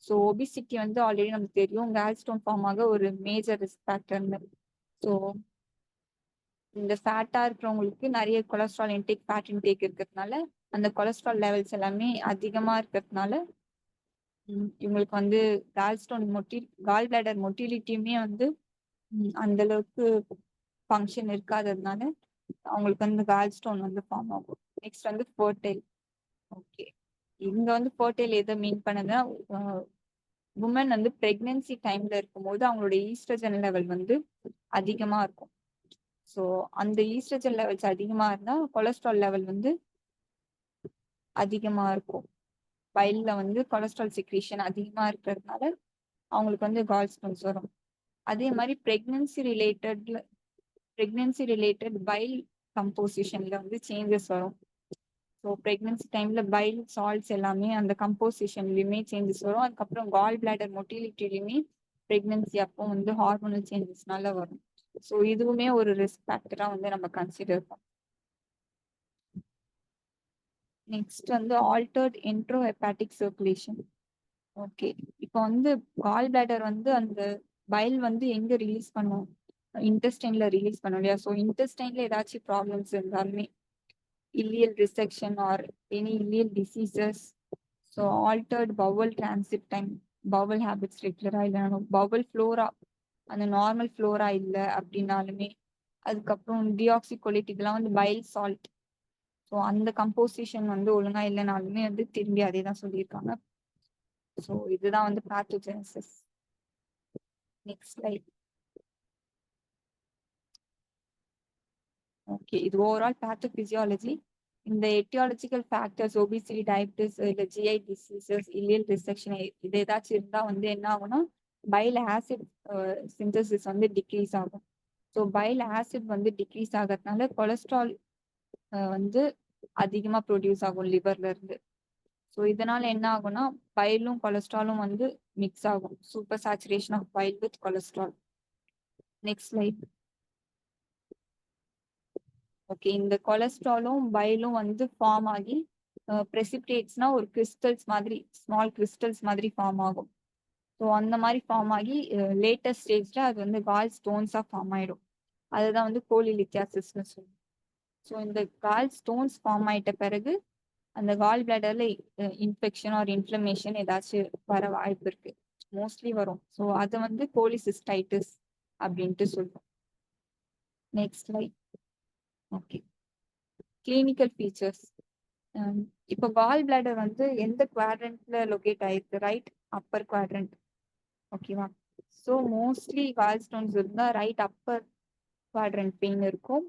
ஸோ ஒபிசிட்டி வந்து ஆல்ரெடி நமக்கு தெரியும் கால் ஸ்டோன் ஃபார்ம் ஆக ஒரு மேஜர் ரிஸ்க் ஃபேக்டர்னு. ஸோ இந்த ஃபேட்டா இருக்கிறவங்களுக்கு நிறைய கொலஸ்ட்ரால் இன்டேக், ஃபேட் இன்டேக் இருக்கிறதுனால அந்த கொலஸ்ட்ரால் லெவல்ஸ் எல்லாமே அதிகமா இருக்கிறதுனால இவங்களுக்கு வந்து கால் பிளாடர் மொட்டிலிட்டியுமே வந்து அந்த அளவுக்கு ஃபங்க்ஷன் இருக்காததுனால அவங்களுக்கு வந்து கால் ஸ்டோன் வந்து ஃபார்ம் ஆகும். நெக்ஸ்ட் வந்து ஃபர்டைல். ஓகே, இங்க வந்து ஃபர்டைல் எதை மீன் பண்ணுதுன்னா உமன் வந்து பிரெக்னன்சி டைம்ல இருக்கும்போது அவங்களோட ஈஸ்ட்ரஜன் லெவல் வந்து அதிகமா இருக்கும். ஸோ அந்த ஈஸ்ட்ரஜன் லெவல்ஸ் அதிகமா இருந்தா கொலஸ்ட்ரால் லெவல் வந்து அதிகமா இருக்கும். பைல்ல வந்து கொலஸ்ட்ரால் செக்ரேஷன் அதிகமா இருக்கிறதுனால அவங்களுக்கு வந்து கால் ஸ்டோன்ஸ் வரும். அதே மாதிரி பிரெக்னன்சி ரிலேட்டட் பைல் கம்போசிஷன்ல வந்து சேஞ்சஸ் வரும். ஸோ பிரெக்னன்சி டைம்ல பைல் சால்ட்ஸ் எல்லாமே அந்த கம்போசிஷன்லயுமே சேஞ்சஸ் வரும். அதுக்கப்புறம் கால் பிளாடர் மொட்டிலிட்டிலையுமே பிரெக்னன்சி அப்போ வந்து ஹார்மோனல் சேஞ்சஸ்னால வரும். ஸோ இதுவுமே ஒரு ரிஸ்க் ஃபேக்டரா வந்து நம்ம கன்சிடர் பண்ணோம். நெக்ஸ்ட் வந்து ஆல்டர்ட் என்ட்ரோ ஹெப்பாட்டிக் சர்க்குலேஷன். ஓகே, இப்போ வந்து கால் பிளாடர் வந்து அந்த பைல் வந்து எங்க ரிலீஸ் பண்ணும், இன்டெஸ்டைன்ல ரிலீஸ் பண்ணும் இல்லையா. ஸோ இன்டெஸ்டைன்ல ஏதாச்சும் ப்ராப்ளம்ஸ் இருந்தாலுமே ileal resection or any ileal diseases, so altered bowel transit time, bowel habits ரெகுலரா இல்லைனாலும், பவல் ஃப்ளோரா அந்த நார்மல் ஃப்ளோரா இல்லை அப்படின்னாலுமே, அதுக்கப்புறம் டிஆக்சிகோலேட் இதெல்லாம் வந்து பைல் சால்ட். ஸோ அந்த கம்போசிஷன் வந்து ஒழுங்கா இல்லைனாலுமே வந்து திரும்பி அதே தான் சொல்லியிருக்காங்க. ஸோ இதுதான் வந்து பேத்தோஜெனிசிஸ். Next slide. ஓகே, இது ஓவரால் பேத்தோபிசியாலஜி. இந்த எட்டியாலஜிக்கல் ஃபேக்டர்ஸ், ஒபிசிட்டி, டயபிட்டிஸ், இல்லை ஜிஐ டிசீசஸ், இல்லியல் ரிசெக்ஷன் இது ஏதாச்சும் இருந்தால் வந்து என்ன ஆகும்னா பைல் ஆசிட் சிந்தசிஸ் வந்து டிக்ரீஸ் ஆகும். ஸோ பைல் ஆசிட் வந்து டிக்ரீஸ் ஆகிறதுனால கொலஸ்ட்ரால் வந்து அதிகமா ப்ரொடியூஸ் ஆகும் லிவர்ல இருந்து. ஸோ இதனால என்ன ஆகும்னா பைலும் கொலஸ்ட்ராலும் வந்து மிக்ஸ் ஆகும். Supersaturation of bile with cholesterol. Next slide. Okay, இந்த கொலஸ்ட்ராலும் பைலும் வந்து ஃபார்ம் ஆகி பிரெசிபிடேட்ஸ்னா ஒரு கிறிஸ்டல்ஸ் மாதிரி, ஸ்மால் கிறிஸ்டல்ஸ் மாதிரி ஃபார்ம் ஆகும். ஸோ அந்த மாதிரி ஃபார்ம் ஆகி லேட்டஸ்ட் ஸ்டேஜ்ல அது வந்து கால் ஸ்டோன்ஸா ஃபார்ம் ஆயிடும். அதுதான் வந்து கோலிலித்தியாசிஸ்னு சொல்லுவோம். ஸோ இந்த கால் ஸ்டோன்ஸ் ஃபார்ம் ஆயிட்ட பிறகு அந்த கால் பிளாடர்ல இன்ஃபெக்ஷன் ஆர் இன்ஃப்ளமேஷன் ஏதாச்சும் வர வாய்ப்பு இருக்கு, மோஸ்ட்லி வரும். ஸோ அதை வந்து கோலிசிஸ்டைட்டிஸ் அப்படின்ட்டு சொல்லுவோம். Next slide. Okay, clinical features. இப்போ கால் பிளாடர் வந்து எந்த குவாட்ரண்ட்ல லொகேட் ஆயிருக்கு? Right upper quadrant. ஓகேவா? ஸோ மோஸ்ட்லி கால் ஸ்டோன்ஸ் இருந்தால் ரைட் அப்பர் குவாட்ரண்ட் பெயின் இருக்கும்.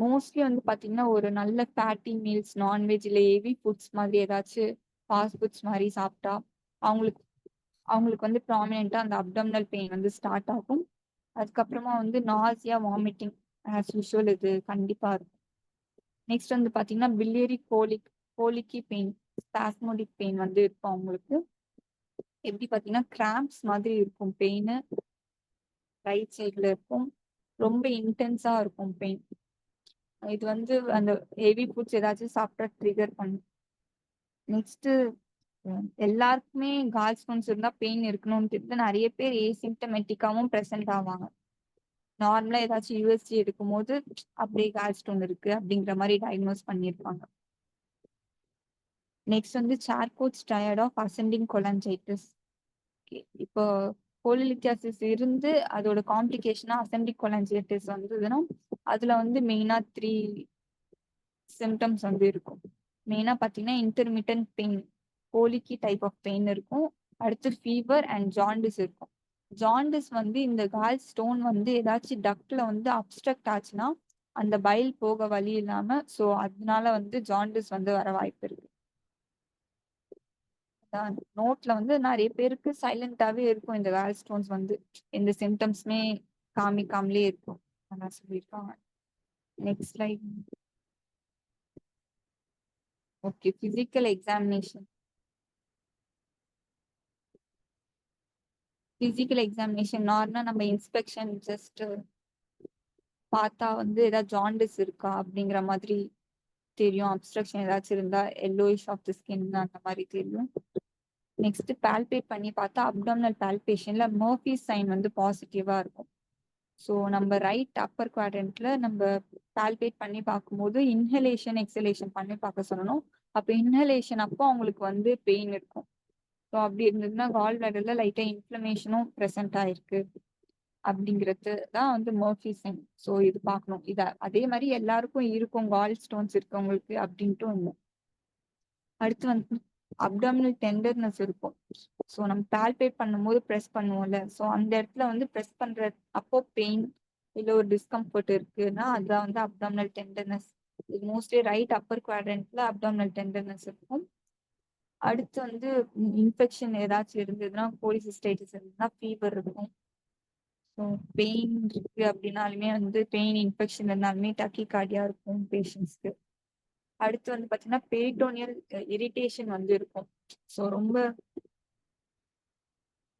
மோஸ்ட்லி வந்து பார்த்தீங்கன்னா ஒரு நல்ல ஃபேட்டி மீல்ஸ், நான்வெஜ் இல்லை ஹெவி ஃபுட்ஸ் மாதிரி ஏதாச்சும் ஃபாஸ்ட் ஃபுட்ஸ் மாதிரி சாப்பிட்டா அவங்களுக்கு வந்து ப்ராமினெண்ட்டாக அந்த அப்டம்னல் பெயின் வந்து ஸ்டார்ட் ஆகும். அதுக்கப்புறமா வந்து நாசியா, வாமிட்டிங் ஆஸ் யூஷுவல் இது கண்டிப்பாக இருக்கும். நெக்ஸ்ட் வந்து பார்த்தீங்கன்னா பில்லியரி கோலிக்கி பெயின், ஸ்பாஸ்மோடிக் பெயின் வந்து இருக்கும் அவங்களுக்கு. எப்படி பார்த்தீங்கன்னா கிராம்ப்ஸ் மாதிரி இருக்கும் பெயின், ரைட் சைடில் இருக்கும். ரொம்ப இன்டென்ஸா இருக்கும் பெயின். இது வந்து அந்த ஹெவி ஃபுட்ஸ் ஏதாச்சும் சாப்பிட்டா ட்ரிகர் பண்ணும். நெக்ஸ்ட் எல்லாருக்குமே கால் ஸ்டோன்ஸ் இருந்தா பெயின் இருக்கணும்னு நிறைய பேர் ஏசிம்டமெட்டிக்காவும் ப்ரெசென்ட் ஆவாங்க. நார்மலா ஏதாச்சும் யூஎஸ்ஜி எடுக்கும் போது அப்படியே கால் ஸ்டோன் இருக்கு அப்படிங்கிற மாதிரி டயக்னோஸ் பண்ணியிருப்பாங்க. நெக்ஸ்ட் வந்து சார்கோட்ஸ் டயர்ட் ஆஃப் அசெண்டிங் கொலஞ்சைட்டிஸ். இப்போ கோலிலித்தியாசிஸ் இருந்து அதோட காம்ப்ளிகேஷனா அசெண்டிக் கொலஞ்சைட்டிஸ் வந்ததுன்னா அதுல வந்து மெயினா 3 சிம்டம்ஸ் வந்து இருக்கும். மெயினா பாத்தீங்கன்னா intermittent pain, colicky type of pain இருக்கும். அடுத்து ஃபீவர் அண்ட் ஜாண்டிஸ் இருக்கும். ஜாண்டிஸ் வந்து இந்த கால் ஸ்டோன் வந்து ஏதாச்சும் டக்ட்ல வந்து அப்ஸ்ட்ரக்ட் ஆச்சுன்னா அந்த பைல் போக வழி இல்லாம, ஸோ அதனால வந்து ஜாண்டிஸ் வந்து வர வாய்ப்பு இருக்கு. நோட்ல வந்து நிறைய பேருக்கு சைலண்டாவே இருக்கும் இந்த கால் ஸ்டோன்ஸ் வந்து எந்த சிம்டம்ஸ்மே காமிக்காமலே இருக்கும் அதான் சொல்லியிருக்காங்க. Next slide. Okay, physical examination. Physical examination நார்மலா நம்ம இன்ஸ்பெக்ஷன் ஜஸ்ட் பார்த்தா வந்து ஏதாவது ஜாண்டிஸ் இருக்கா அப்படிங்கிற மாதிரி தெரியும். அப்ஸ்ட்ரக்ஷன் ஏதாச்சும் இருந்தா எல்லோயிஷ் ஆஃப் தி ஸ்கின் அந்த மாதிரி தெரியும். நெக்ஸ்ட் பால்பேட் பண்ணி பார்த்தா அப்டாமினல் பால்பேஷன்ல மர்ஃபீஸ் சைன் வந்து பாசிட்டிவா இருக்கும். ஸோ நம்ம ரைட் அப்பர் குவாட்ரண்ட்ல நம்ம பால்பேட் பண்ணி பார்க்கும்போது இன்ஹலேஷன் எக்ஸலேஷன் பண்ணி பார்க்க சொல்லணும். அப்போ இன்ஹலேஷன் அப்போ அவங்களுக்கு வந்து பெயின் இருக்கும். ஸோ அப்படி இருந்ததுன்னா கால் பிளாடர்ல லைட்டா இன்ஃப்ளமேஷனும் ப்ரெசென்ட் ஆயிருக்கு அப்படிங்கிறது தான் வந்து மர்ஃபீஸ் சைன். ஸோ இது பார்க்கணும். அதே மாதிரி எல்லாருக்கும் இருக்கும் கால் ஸ்டோன்ஸ் இருக்கவங்களுக்கு அப்படின்ட்டு ஒண்ணு. அடுத்து வந்து அப்டாமினல் டெண்டர்னஸ் இருக்கும். ஸோ நம்ம பால்பேட் பண்ணும்போது ப்ரெஸ் பண்ணுவோம்ல, ஸோ அந்த இடத்துல வந்து ப்ரெஸ் பண்ற அப்போ பெயின் இல்லை ஒரு டிஸ்கம்ஃபர்ட் இருக்குன்னா அதுதான் வந்து அப்டாமினல் டெண்டர்னஸ். இது மோஸ்ட்லி ரைட் அப்பர் குவாட்ரண்ட்ல அப்டாமினல் டெண்டர்னஸ் இருக்கும். அடுத்து வந்து இன்ஃபெக்ஷன் ஏதாச்சும் இருந்ததுன்னா, கோலிசிஸ்டைட்டிஸ் இருந்ததுன்னா ஃபீவர் இருக்கும். ஸோ பெயின் இருக்கு அப்படின்னாலுமே வந்து பெயின் இன்ஃபெக்ஷன் இருந்தாலுமே டக்கிகார்டியா இருக்கும் பேஷண்ட்ஸ்க்கு. அடுத்து வந்து பாத்தீங்கன்னா பெரிட்டோனியல் இரிட்டேஷன் வந்து இருக்கும். ஸோ ரொம்ப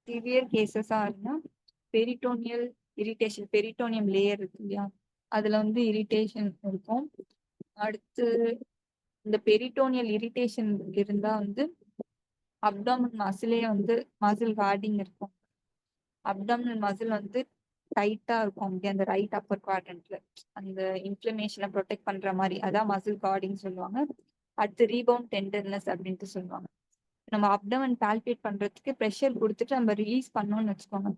சிவியர் கேசஸா இருந்தா பெரிட்டோனியல் இரிட்டேஷன், பெரிட்டோனியம் லேயர் இருக்கு இல்லையா, அதுல வந்து இரிட்டேஷன் இருக்கும். அடுத்து இந்த பெரிட்டோனியல் இரிட்டேஷன் இருந்தா வந்து அப்டாமினல் மசிலே வந்து மசில் கார்டிங் இருக்கும். அப்டாமினல் மசில் வந்து டைட்டா இருக்கும் அப்படி அந்த ரைட் அப்பர் குவாட்ரண்ட்ல அந்த இன்ஃப்ளமேஷனை ப்ரொடெக்ட் பண்ற மாதிரி, அதான் மசில் கார்டிங் சொல்லுவாங்க. அடுத்து ரீபவுண்ட் டெண்டர்னஸ் அப்படின்ட்டு சொல்லுவாங்க. நம்ம அப்டமன் பால்பேட் பண்றதுக்கு ப்ரெஷர் கொடுத்துட்டு நம்ம ரிலீஸ் பண்ணோம்னு வச்சுக்கோங்க,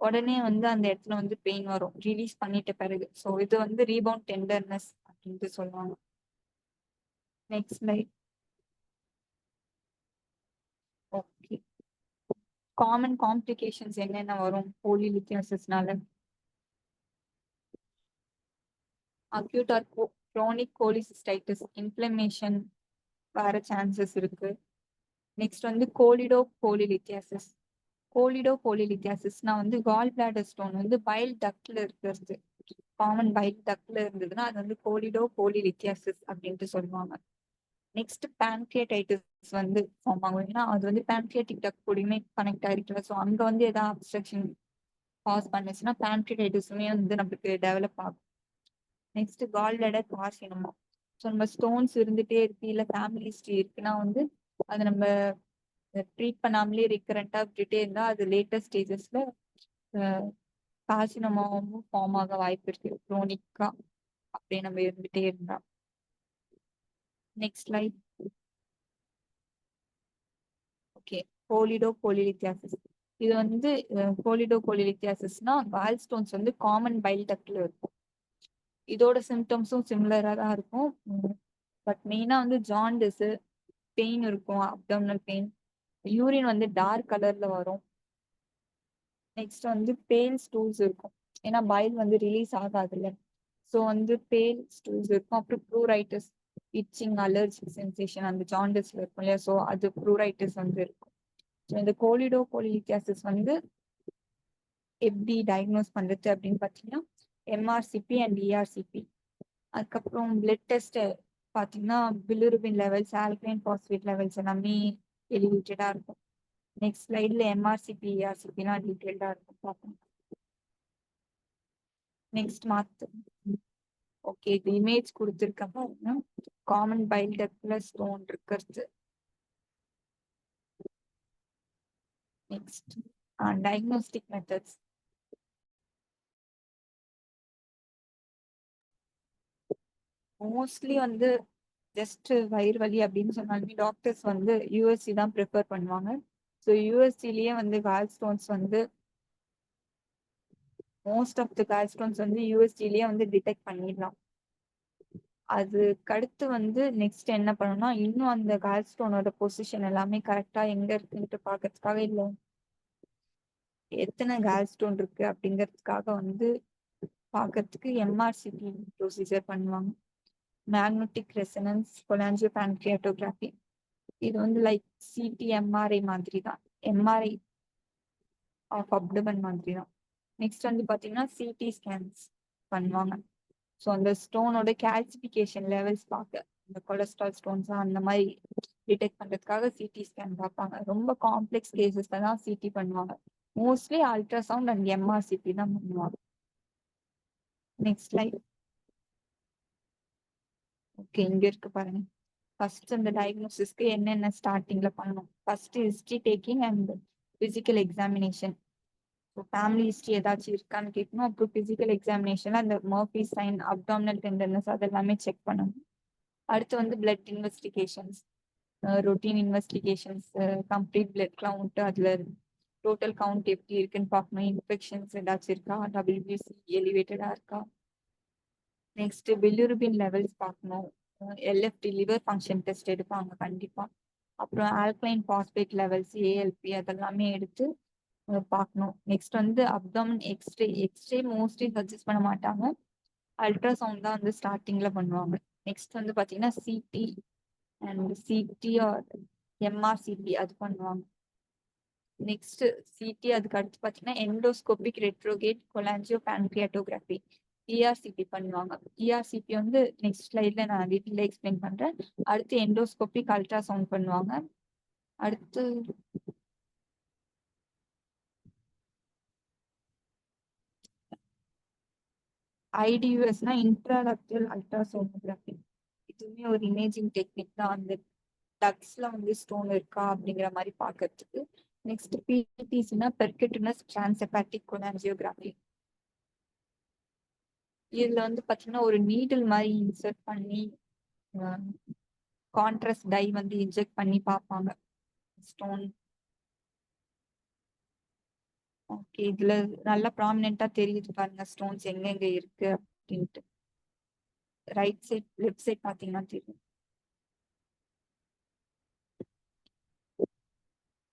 உடனே வந்து அந்த இடத்துல வந்து பெயின் வரும் ரிலீஸ் பண்ணிட்ட பிறகு. ஸோ இது வந்து ரீபவுண்ட் டெண்டர்னஸ் அப்படின்ட்டு சொல்லுவாங்க. Next slide. Okay, common complications என்னென்ன வரும் போலிலித்தியாசிஸ்னால? Acute or chronic cholecystitis, inflammation வர சான்சஸ் இருக்கு. நெக்ஸ்ட் வந்து கோலிடோ போலிலித்தியாசிஸ். கோலிடோ போலிலித்தியாசிஸ்னா வந்து கால் பிளாடர் ஸ்டோன் வந்து பைல் டக்ட்ல இருக்கிறது, காமன் பைல் டக்ட்ல இருந்ததுன்னா அது வந்து கோலிடோ போலிலித்தியாசிஸ் அப்படின்ட்டு சொல்லுவாங்க. நெக்ஸ்ட் பேன்கிரியேட்டைட்டிஸ் வந்து ஃபார்ம் ஆகும். ஏன்னா அது வந்து பேன்கிரியேட்டிக் டக் கூடயுமே கனெக்ட் ஆயிருக்கல. ஸோ அங்க வந்து ஏதாவது அப்ஸ்ட்ரக்ஷன் காஸ் பண்ணுச்சுன்னா பேன்கிரியேட்டைட்டிஸுமே வந்து நம்மளுக்கு டெவலப் ஆகும். Next gall bladder carcinoma. So நம்ம ஸ்டோன்ஸ் இருந்துட்டே இருக்கு, இல்லை ஃபேமிலி ஹிஸ்ட்ரி இருக்குன்னா வந்து அதை நம்ம ட்ரீட் பண்ணாமலே ரிகரண்டா விட்டுட்டே இருந்தா அது லேட்டஸ்ட் ஸ்டேஜஸ்ல கார்சினோமாவும் ஃபார்ம் ஆக வாய்ப்பு இருக்கு, குரோனிக்கா அப்படியே நம்ம இருந்துட்டே இருந்தா. Next slide. Okay, choledocholithiasis. இது வந்து கோலிடோ போலிலித்தியாசிஸ்னா கால் ஸ்டோன்ஸ் வந்து காமன் பைல் டக்ட்ல இருக்கும். இதோட சிம்டம்ஸும் சிமிலரா தான் இருக்கும். பட் மெயினா வந்து ஜாண்டிஸ், பெயின் இருக்கும், அப்டோமினல் பெயின், யூரின் வந்து டார்க் கலர்ல வரும். நெக்ஸ்ட் வந்து பேல் ஸ்டூல்ஸ் இருக்கும், ஏன்னா பைல் வந்து ரிலீஸ் ஆகாதுல்ல. ஸோ வந்து பேல் ஸ்டூல்ஸ் இருக்கும். அப்புறம் ப்ளூரைட்டிஸ், இச்சிங், அலர்ஜி சென்சேஷன் அந்த ஜாண்டிஸ்ல இருக்கும் இல்லையா, ஸோ அது ப்ளூரைட்டிஸ் வந்து இருக்கும். ஸோ இந்த கோலிடோ போலிலித்தியாசிஸ் வந்து எப்படி டயக்னோஸ் பண்றது அப்படின்னு பார்த்தீங்கன்னா எம்ஆர்சிபி அண்ட் இஆர்சிபி. அதுக்கப்புறம் பிளட் டெஸ்ட் பார்த்தீங்கன்னா bilirubin levels, alkaline phosphate levels எல்லாமே எலிவேட்டடா இருக்கும். நெக்ஸ்ட் ஸ்லைட்ல எம்ஆர்சிபி இஆர்சிபிலாம் டீட்டெயில்டா இருக்கும் பார்ப்போம். நெக்ஸ்ட் மாத்து. ஓகே, இது இமேஜ் கொடுத்துருக்க பாருங்க, காமன் பைல் டக்ட்ல ஸ்டோன் இருக்கிறது. Next diagnostic methods. மோஸ்ட்லி வந்து ஜஸ்ட் வயிறு வலி அப்படின்னு சொன்னாலுமே டாக்டர்ஸ் வந்து யூஎஸ்சி தான் ப்ரிஃபர் பண்ணுவாங்க. ஸோ யூஎஸ்சிலேயே வந்து கால் ஸ்டோன்ஸ் வந்து most of the gallstones வந்து யூஎஸ்சிலேயே வந்து டிடெக்ட் பண்ணிடலாம். அதுக்கடுத்து வந்து நெக்ஸ்ட் என்ன பண்ணணும்னா இன்னும் அந்த கால் ஸ்டோனோட பொசிஷன் எல்லாமே கரெக்டா எங்க இருக்குன்ட்டு பார்க்கறதுக்காக, இல்லை எத்தனை கால் ஸ்டோன் இருக்கு அப்படிங்கிறதுக்காக வந்து பார்க்கறதுக்கு எம்ஆர்சிபி ப்ரொசீஜர் பண்ணுவாங்க, மேக்னெட்டிக் ரெசனன்ஸ் கொலாஞ்சியோபான்கிரியாட்டோகிராஃபி. இது வந்து லைக் சிடி எம்ஆர்ஐ மாதிரி தான், எம்ஆர்ஐ ஆஃப் அப்டமன் மாதிரி தான். நெக்ஸ்ட் வந்து பாத்தீங்கன்னா சிடி ஸ்கேன்ஸ் பண்ணுவாங்க. ஸோ அந்த ஸ்டோனோட கால்சிஃபிகேஷன் லெவல்ஸ் பார்க்க, இந்த கொலஸ்ட்ரால் ஸ்டோன்ஸா அந்த மாதிரி டிடெக்ட் பண்றதுக்காக சிடி ஸ்கேன் பார்ப்பாங்க. ரொம்ப காம்ப்ளெக்ஸ் கேசஸ்ல தான் சிடி பண்ணுவாங்க. மோஸ்ட்லி அல்ட்ராசவுண்ட் அண்ட் எம்ஆர்சிபி தான் பண்ணுவாங்க. Next slide. ஓகே, இங்க இருக்கு பாருங்க. ஃபர்ஸ்ட் அந்த டயக்னோசிஸ்க்கு என்னென்ன ஸ்டார்டிங்ல பண்ணணும். First history taking and physical examination. So family history ஏதாச்சும் இருக்கான்னு கேட்கணும். அப்புறம் பிசிக்கல் எக்ஸாமினேஷன்ல அந்த மர்ஃபி சைன், அப்டாமினல் டெண்டர்னஸ் அதெல்லாமே செக் பண்ணணும். அடுத்து வந்து blood investigations, routine investigations, complete blood count, அதுல டோட்டல் கவுண்ட் எப்படி இருக்குன்னு பார்க்கணும். இன்ஃபெக்ஷன்ஸ் ஏதாச்சும் இருக்கா, டபிள்யூபிசி எலிவேட்டடா இருக்கா. நெக்ஸ்ட் பிலிருபின் லெவல்ஸ் பார்க்கணும். எல்எஃப்டி லிவர் ஃபங்க்ஷன் டெஸ்ட் எடுப்பாங்க கண்டிப்பா. அப்புறம் ஆல்கலைன் பாஸ்பேட் லெவல்ஸ், ஏஎல்பி அதெல்லாமே எடுத்து பார்க்கணும். நெக்ஸ்ட் வந்து abdomen x-ray. X-ray mostly suggest பண்ண மாட்டாங்க, அல்ட்ராசவுண்ட் தான் வந்து ஸ்டார்டிங்ல பண்ணுவாங்க. நெக்ஸ்ட் வந்து பாத்தீங்கன்னா CT and CT or MRCP அது பண்ணுவாங்க. நெக்ஸ்ட் சிடி அதுக்கு அடுத்து பாத்தீங்கன்னா endoscopic retrograde cholangiopancreatography, ERCP பண்ணுவாங்க. இஆர்சிபி வந்து நெக்ஸ்ட் ஸ்லைட்ல நான் டீட்டெயிலா எக்ஸ்பிளைன் பண்றேன். அடுத்து எண்டோஸ்கோபிக் அல்ட்ராசவுண்ட் பண்ணுவாங்க. அடுத்து ஐடியூஎஸ்னா இன்ட்ராடக்டல் அல்ட்ராசோனோகிராஃபி. இதுவுமே ஒரு இமேஜிங் டெக்னிக் தான், அந்த டக்ஸ்ல வந்து ஸ்டோன் இருக்கா அப்படிங்கிற மாதிரி பார்க்கறதுக்கு. நெக்ஸ்ட் பிடிசினா பெர்கட்டனஸ் டிரான்ஸ்ஹெபாட்டிக் கொலாஞ்சியோகிராஃபி. இதுல வந்து பாத்தீங்கன்னா ஒரு நீடில் மாதிரி இன்சர்ட் பண்ணி கான்ட்ராஸ்ட் டை வந்து இன்ஜெக்ட் பண்ணி பார்ப்பாங்க ஸ்டோன். ஓகே, இதுல நல்லா ப்ராமினென்ட்டா தெரியுது பாருங்க ஸ்டோன்ஸ் எங்கெங்க இருக்கு அப்படின்ட்டு. ரைட் சைட் லெஃப்ட் சைட் பாத்தீங்கன்னா தெரியும்.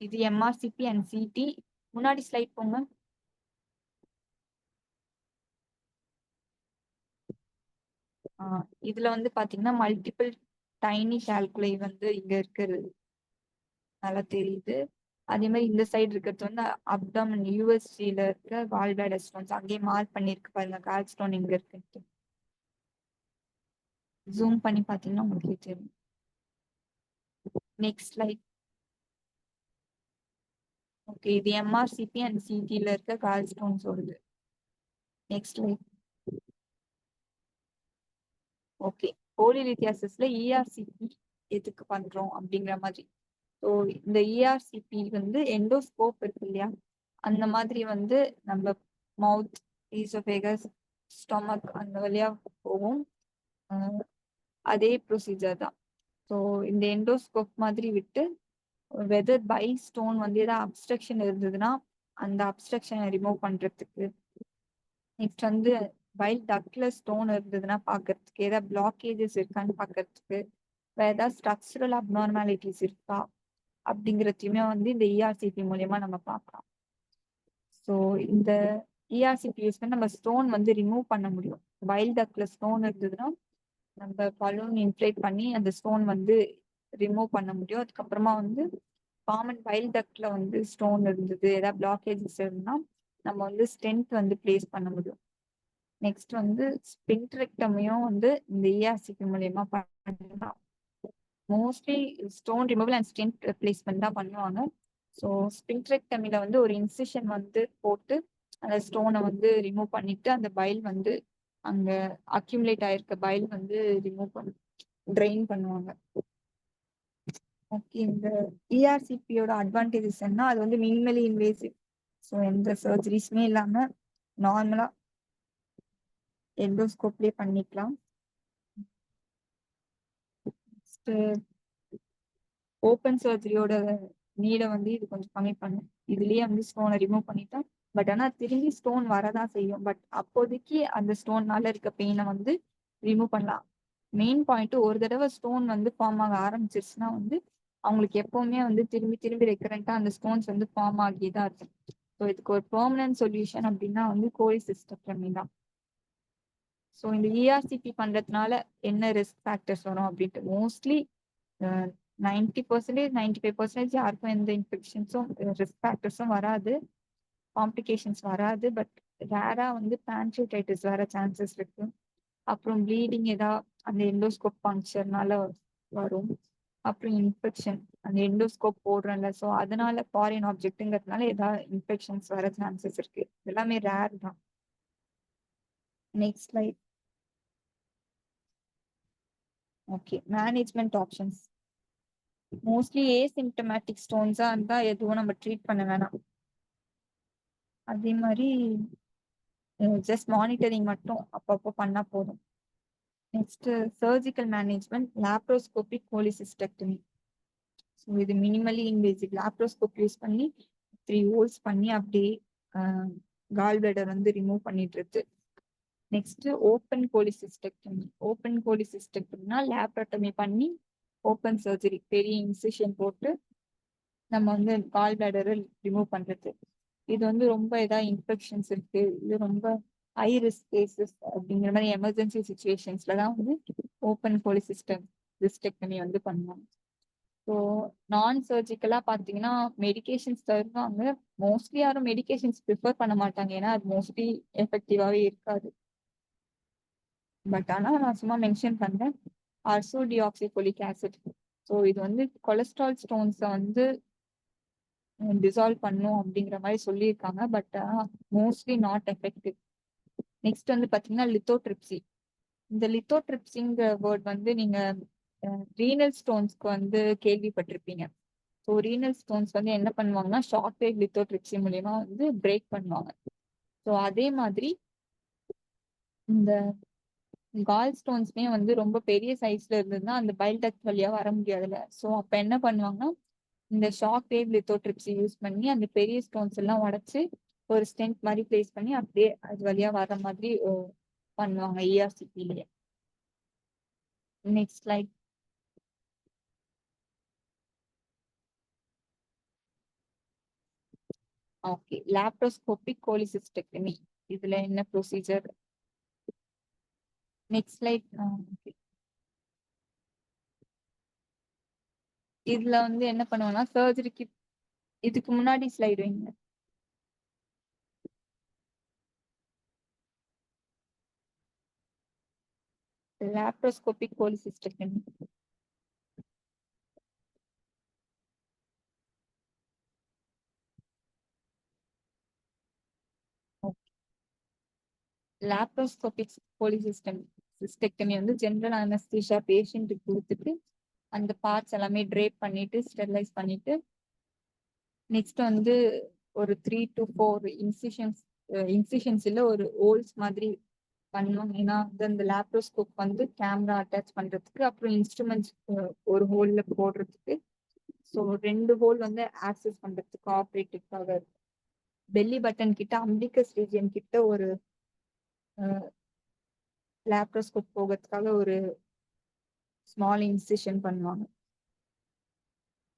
இது எம்ஆர்சிபி அண்ட் சிடி. முன்னாடி ஸ்லைட் போங்க. இதுல வந்து பாத்தீங்கன்னா மல்டிபிள் டைனி கால்குலை வந்து இங்க இருக்கிறது நல்லா தெரியுது. அதே மாதிரி இந்த சைடு இருக்கிறது வந்து அப்டாமன் யூஎஸ்சில இருக்க கால் பிளாடர் ஸ்டோன்ஸ். அங்கேயே மார்க் பண்ணிருக்கு பாருங்க கால் ஸ்டோன் இங்க இருக்கு. ஜூம் பண்ணி பாத்தீங்கன்னா உங்களுக்கு தெரியும். Next slide. ஓகே, இது எம்ஆர்சிபி அண்ட் சிடில இருக்க கால் ஸ்டோன்ஸ் வருது. Next slide. ஓகே, கோலிலித்தியாசிஸ்ல இஆர்சிபி எதுக்கு பண்றோம் அப்படிங்கிற மாதிரி. ஸோ இந்த இஆர்சிபி வந்து எண்டோஸ்கோப் இருக்கு இல்லையா, அந்த மாதிரி வந்து நம்ம மவுத், ஈசோபேகஸ், ஸ்டொமக் அந்த வழியா போகும். அதே ப்ரொசீஜர் தான். ஸோ இந்த எண்டோஸ்கோப் மாதிரி விட்டு வெதர் பை ஸ்டோன் வந்து ஏதாவது அப்ஸ்ட்ரக்ஷன் இருந்ததுன்னா அந்த அப்ஸ்ட்ரக்ஷனை ரிமூவ் பண்றதுக்கு. நெக்ஸ்ட் வந்து பைல் டக்ல ஸ்டோன் இருந்ததுன்னா பாக்குறதுக்கு, ஏதாவது பிளாக்கேஜஸ் இருக்கான்னு பாக்குறதுக்கு, வேற ஏதாவது ஸ்ட்ரக்சரல் அப்நார்மாலிட்டிஸ் இருக்கா அப்படிங்கிறதையுமே வந்து இந்த இஆர்சிபி மூலியமா நம்ம பார்க்கலாம். ஸோ இந்த இஆர்சிபி யூஸ் பண்ணி நம்ம ஸ்டோன் வந்து ரிமூவ் பண்ண முடியும். பைல் டக்ல ஸ்டோன் இருந்ததுன்னா நம்ம பலூன் இன்ஃப்ளேட் பண்ணி அந்த ஸ்டோன் வந்து ரிமூவ் பண்ண முடியும். அதுக்கப்புறமா வந்து காமன் பைல் டக்ல வந்து ஸ்டோன் இருந்தது, ஏதாவது பிளாக்கேஜஸ் இருந்தா நம்ம வந்து ஸ்டென்ட் வந்து பிளேஸ் பண்ண முடியும். நெக்ஸ்ட் வந்து ஸ்பின்ட்ரெக்டமியும் வந்து இந்த இஆர்சிபி மூலியமா பண்ணலாம். Mostly stone removal and stent placement தான் பண்ணுவாங்க. ஸோ ஸ்பின்ட்ரெக்டமில வந்து ஒரு இன்சிஷன் வந்து போட்டு அந்த ஸ்டோனை வந்து ரிமூவ் பண்ணிட்டு அந்த பைல் வந்து அங்க அக்யூமுலேட் ஆயிருக்க பைல் வந்து ரிமூவ் பண்ண ட்ரெயின் பண்ணுவாங்க. ஓகே, இந்த இஆர்சிபியோட அட்வான்டேஜஸ் என்ன, அது வந்து மினிமலி இன்வேசிவ். ஸோ எந்த சர்ஜரிஸுமே இல்லாம நார்மலா எண்டோஸ்கோப்லேயே பண்ணிக்கலாம். ஓப்பன் சர்ஜரியோட நீடை வந்து இது கொஞ்சம் கம்மி பண்ணும். இதுலயே வந்து ஸ்டோனை ரிமூவ் பண்ணிட்டோம். பட் ஆனா திரும்பி ஸ்டோன் வரதான் செய்யும். பட் அப்போதைக்கு அந்த ஸ்டோன்னால இருக்க பெயினை வந்து ரிமூவ் பண்ணலாம். மெயின் பாயிண்ட், ஒரு தடவை ஸ்டோன் வந்து ஃபார்ம் ஆக ஆரம்பிச்சிருச்சுன்னா வந்து அவங்களுக்கு எப்பவுமே வந்து திரும்பி திரும்பி ரெக்கரண்டா அந்த ஸ்டோன்ஸ் வந்து ஃபார்ம் ஆகிதான் இருக்கும். ஸோ இதுக்கு ஒரு பெர்மனன்ட் சொல்யூஷன் அப்படின்னா வந்து கோலிசிஸ்டெக்டமி தான். ஸோ இந்த இஆர்சிபி பண்றதுனால என்ன ரிஸ்க் ஃபேக்டர்ஸ் வரும் அப்படின்ட்டு, மோஸ்ட்லி 90%, 95% யாருக்கும் எந்த இன்ஃபெக்ஷன்ஸும் ரிஸ்க் ஃபேக்டர்ஸும் வராது, காம்ப்ளிகேஷன்ஸ் வராது. பட் ரேரா வந்து பான்க்ரியாடைட்டிஸ் வர சான்சஸ் இருக்கு. அப்புறம் ப்ளீடிங் ஏதாவது அந்த எண்டோஸ்கோப் பங்க்சர்னால வரும். அப்புறம் இன்ஃபெக்ஷன் அந்த எண்டோஸ்கோப் போடுறோம்ல, ஸோ அதனால ஃபாரின் ஆப்ஜெக்ட்ங்கிறதுனால ஏதாவது இன்ஃபெக்ஷன்ஸ் வர சான்சஸ் இருக்கு. எல்லாமே ரேர் தான். Next slide. Okay, management options. Mostly asymptomatic ஸ்டோன்ஸா இருந்தா எதுவும் நம்ம ட்ரீட் பண்ண வேணாம். அதே மாதிரி ஜஸ்ட் மானிட்டரிங் மட்டும் அப்பப்போ பண்ணா போதும். Next surgical management, laparoscopic cholecystectomy. So இது மினிமலி இன்வேசிவ் லாப்ரோஸ்கோப் யூஸ் பண்ணி 3 ஹோல்ஸ் பண்ணி அப்படியே கால் பிளாடர் வந்து ரிமூவ் பண்ணிட்டு இருக்கு. Next open cholecystectomy. ஓப்பன் கோலிசிஸ்டெக்டமினா லேப்ரோட்டமி பண்ணி ஓப்பன் சர்ஜரி பெரிய இன்சிஷன் போட்டு நம்ம வந்து கால் பிளாடரை ரிமூவ் பண்றது. இது வந்து ரொம்ப ஏதாவது இன்ஃபெக்ஷன்ஸ் இருக்கு, இது ரொம்ப ஹை ரிஸ்க் கேசஸ் அப்படிங்கிற மாதிரி எமர்ஜென்சி சுச்சுவேஷன்ஸ்ல தான் வந்து ஓப்பன் கோலிசிஸ்டெக்டமி வந்து பண்ணுவாங்க. ஸோ நான் சர்ஜிக்கலா பார்த்தீங்கன்னா மெடிகேஷன்ஸ் தருவாங்க. மோஸ்ட்லி யாரும் மெடிகேஷன்ஸ் ப்ரிஃபர் பண்ண மாட்டாங்க, ஏன்னா அது மோஸ்ட்லி எஃபெக்டிவாவே இருக்காது. பட் ஆனால் நான் சும்மா மென்ஷன் பண்றேன், அர்சோடியாக்சிஃபோலிக் ஆசிட். ஸோ இது வந்து கொலஸ்ட்ரால் ஸ்டோன்ஸை வந்து டிசால்வ் பண்ணும் அப்படிங்கிற மாதிரி சொல்லியிருக்காங்க. But mostly not effective. Next வந்து பார்த்தீங்கன்னா லித்தோட்ரிப்சி. இந்த லித்தோட்ரிப்சிங்கிற வேர்ட் வந்து நீங்க ரீனல் ஸ்டோன்ஸ்க்கு வந்து கேள்விப்பட்டிருப்பீங்க. ஸோ ரீனல் ஸ்டோன்ஸ் வந்து என்ன பண்ணுவாங்கன்னா ஷார்ட் வேவ் லித்தோட்ரிப்சி மூலியமா வந்து பிரேக் பண்ணுவாங்க. ஸோ அதே மாதிரி இந்த கால் ஸ்டோன்ஸ்மே வந்து ரொம்ப பெரிய சைஸ்ல இருந்ததுன்னா அந்த பைல் டக்ட் வழியா வர முடியாதுல்ல. ஸோ அப்ப என்ன பண்ணுவாங்கன்னா இந்த ஷாக் வேவ் லித்தோட்ரிப்ஸ் யூஸ் பண்ணி அந்த பெரிய ஸ்டோன்ஸ் எல்லாம் உடைச்சு ஒரு ஸ்டென்ட் மாதிரி பிளேஸ் பண்ணி அப்படியே அது வழியா வர மாதிரி பண்ணுவாங்க ERCP-லயே. Next slide. Okay, laparoscopic cholecystectomy. இதுல என்ன ப்ரொசீஜர்? Next slide. ஓகே, இதுல வந்து என்ன பண்ணுவோம்னா சர்ஜரிக்கு இதுக்கு முன்னாடி ஸ்லைடு வைங்க. லாப்ரோஸ்கோபிக் கோலிசிஸ்டெக்டமி. லாப்ரோஸ்கோபிக் கோலிசிஸ்டெக்டமி வந்து ஜெனரல் அனஸ்தீசியா பேஷண்ட்டுக்கு கொடுத்துட்டு அந்த பார்ட்ஸ் எல்லாமே ட்ரேப் பண்ணிட்டு ஸ்டெரிலைஸ் பண்ணிட்டு நெக்ஸ்ட் வந்து ஒரு 3 to 4 இன்சிஷன்ஸ் இல்ல ஒரு ஹோல்ஸ் மாதிரி பண்ணுவாங்க. ஏன்னா அந்த லேப்ரோஸ்கோப் வந்து கேமரா அட்டாச் பண்றதுக்கு, அப்புறம் இன்ஸ்ட்ருமெண்ட்ஸ் ஒரு ஹோல்ல போடுறதுக்கு. ஸோ 2 ஹோல் வந்து ஆக்சஸ் பண்றதுக்கு ஆப்ரேட்டிவ்காக. பெல்லி பட்டன் கிட்ட அம்பிகஸ் ரீஜியன் கிட்ட ஒரு லேப்ரோஸ்கோப் போகிறதுக்காக ஒரு ஸ்மால் இன்சிஷன் பண்ணுவாங்க.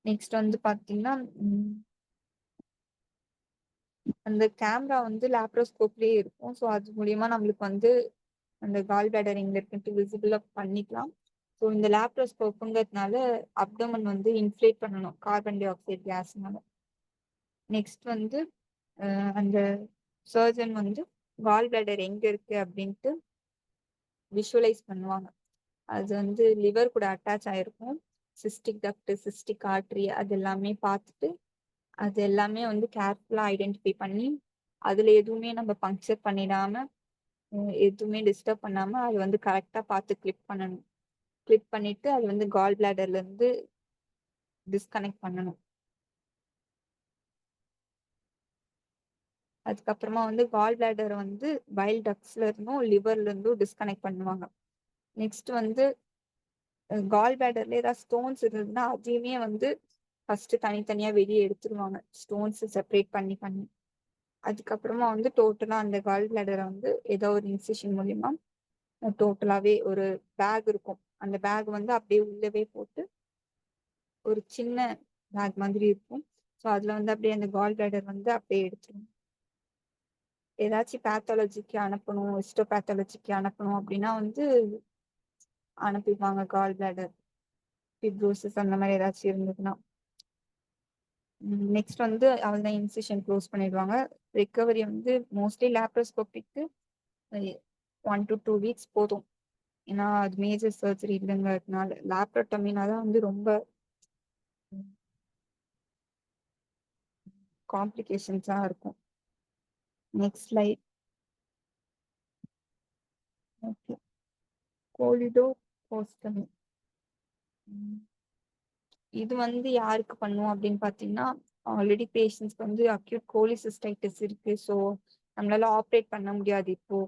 நெக்ஸ்ட் வந்து பாத்தீங்கன்னா அந்த கேமரா வந்து லேப்ரோஸ்கோப்லயே இருக்கும். ஸோ அது மூலியமா நம்மளுக்கு வந்து அந்த கால் பிளாடர் எங்க இருக்குன்ட்டு விசிபிளா பண்ணிக்கலாம். ஸோ இந்த லேப்ரோஸ்கோப்புங்கிறதுனால அப்டோமன் வந்து இன்ஃப்ளேட் பண்ணணும் கார்பன் டை ஆக்சைடு கேஸ்னால. நெக்ஸ்ட் வந்து அந்த சர்ஜன் வந்து கால் பிளாடர் எங்க இருக்கு அப்படின்ட்டு விஷுவலைஸ் பண்ணுவாங்க. அது வந்து லிவர் கூட அட்டாச் ஆயிருக்கும். சிஸ்டிக் டக்ட், சிஸ்டிக் ஆர்டரி அது எல்லாமே பார்த்துட்டு அது எல்லாமே வந்து கேர்ஃபுல்லா ஐடென்டிஃபை பண்ணி அதுல எதுவுமே நம்ம பங்க்சர் பண்ணிடாம எதுவுமே டிஸ்டர்ப் பண்ணாம அது வந்து கரெக்டா பார்த்து கிளிப் பண்ணணும். கிளிப் பண்ணிட்டு அது வந்து கால் பிளாடர்ல இருந்து டிஸ்கனெக்ட் பண்ணணும். அதுக்கப்புறமா வந்து கால் பிளாடர் வந்து பைல் டக்ஸ்ல இருந்தும் லிவர்ல இருந்தும் டிஸ்கனெக்ட் பண்ணுவாங்க. நெக்ஸ்ட் வந்து கால் பிளாடர்ல ஏதாவது ஸ்டோன்ஸ் இருந்ததுன்னா அதையுமே வந்து ஃபர்ஸ்ட் தனித்தனியா வெளியே எடுத்துருவாங்க, ஸ்டோன்ஸ் செப்பரேட் பண்ணி பண்ணி. அதுக்கப்புறமா வந்து டோட்டலா அந்த கால் பிளாடரை வந்து ஏதோ ஒரு இன்சிஷன் மூலியமா டோட்டலாவே ஒரு பேக் இருக்கும். அந்த பேக் வந்து அப்படியே உள்ளவே போட்டு ஒரு சின்ன பேக் மாதிரி இருக்கும். ஸோ அதுல வந்து அப்படியே அந்த கால் பிளாடர் வந்து அப்படியே எடுத்துரும். ஏதாச்சும் பேத்தாலஜிக்கு அனுப்பணும், ஹிஸ்டோபேத்தாலஜிக்கு அனுப்பணும் அப்படின்னா வந்து அனுப்பிடுவாங்க. கால் பிளாடர் ஃபிப்ரோசிஸ் அந்த மாதிரி ஏதாச்சும் இருந்ததுன்னா. நெக்ஸ்ட் வந்து அவள்தான் இன்சிஷன் க்ளோஸ் பண்ணிடுவாங்க. ரிகவரி வந்து மோஸ்ட்லி லேப்ரோஸ்கோபிக்கு 1 to 2 weeks போதும். ஏன்னா அது மேஜர் சர்ஜரி இல்லைங்கிறதுனால. லேப்ரோட்டமினா தான் வந்து ரொம்ப காம்ப்ளிகேஷன்ஸா இருக்கும். Next slide. Okay, choledochostomy. இது வந்து யாருக்கு பண்ணுவோம் அப்படின்னு பாத்தீங்கன்னா ஆல்ரெடி பேஷண்ட்ஸ்க்கு வந்து அக்யூட் கோலிசிஸ்டைட்டிஸ் இருக்கு. ஸோ நம்மளால ஆப்ரேட் பண்ண முடியாது இப்போ.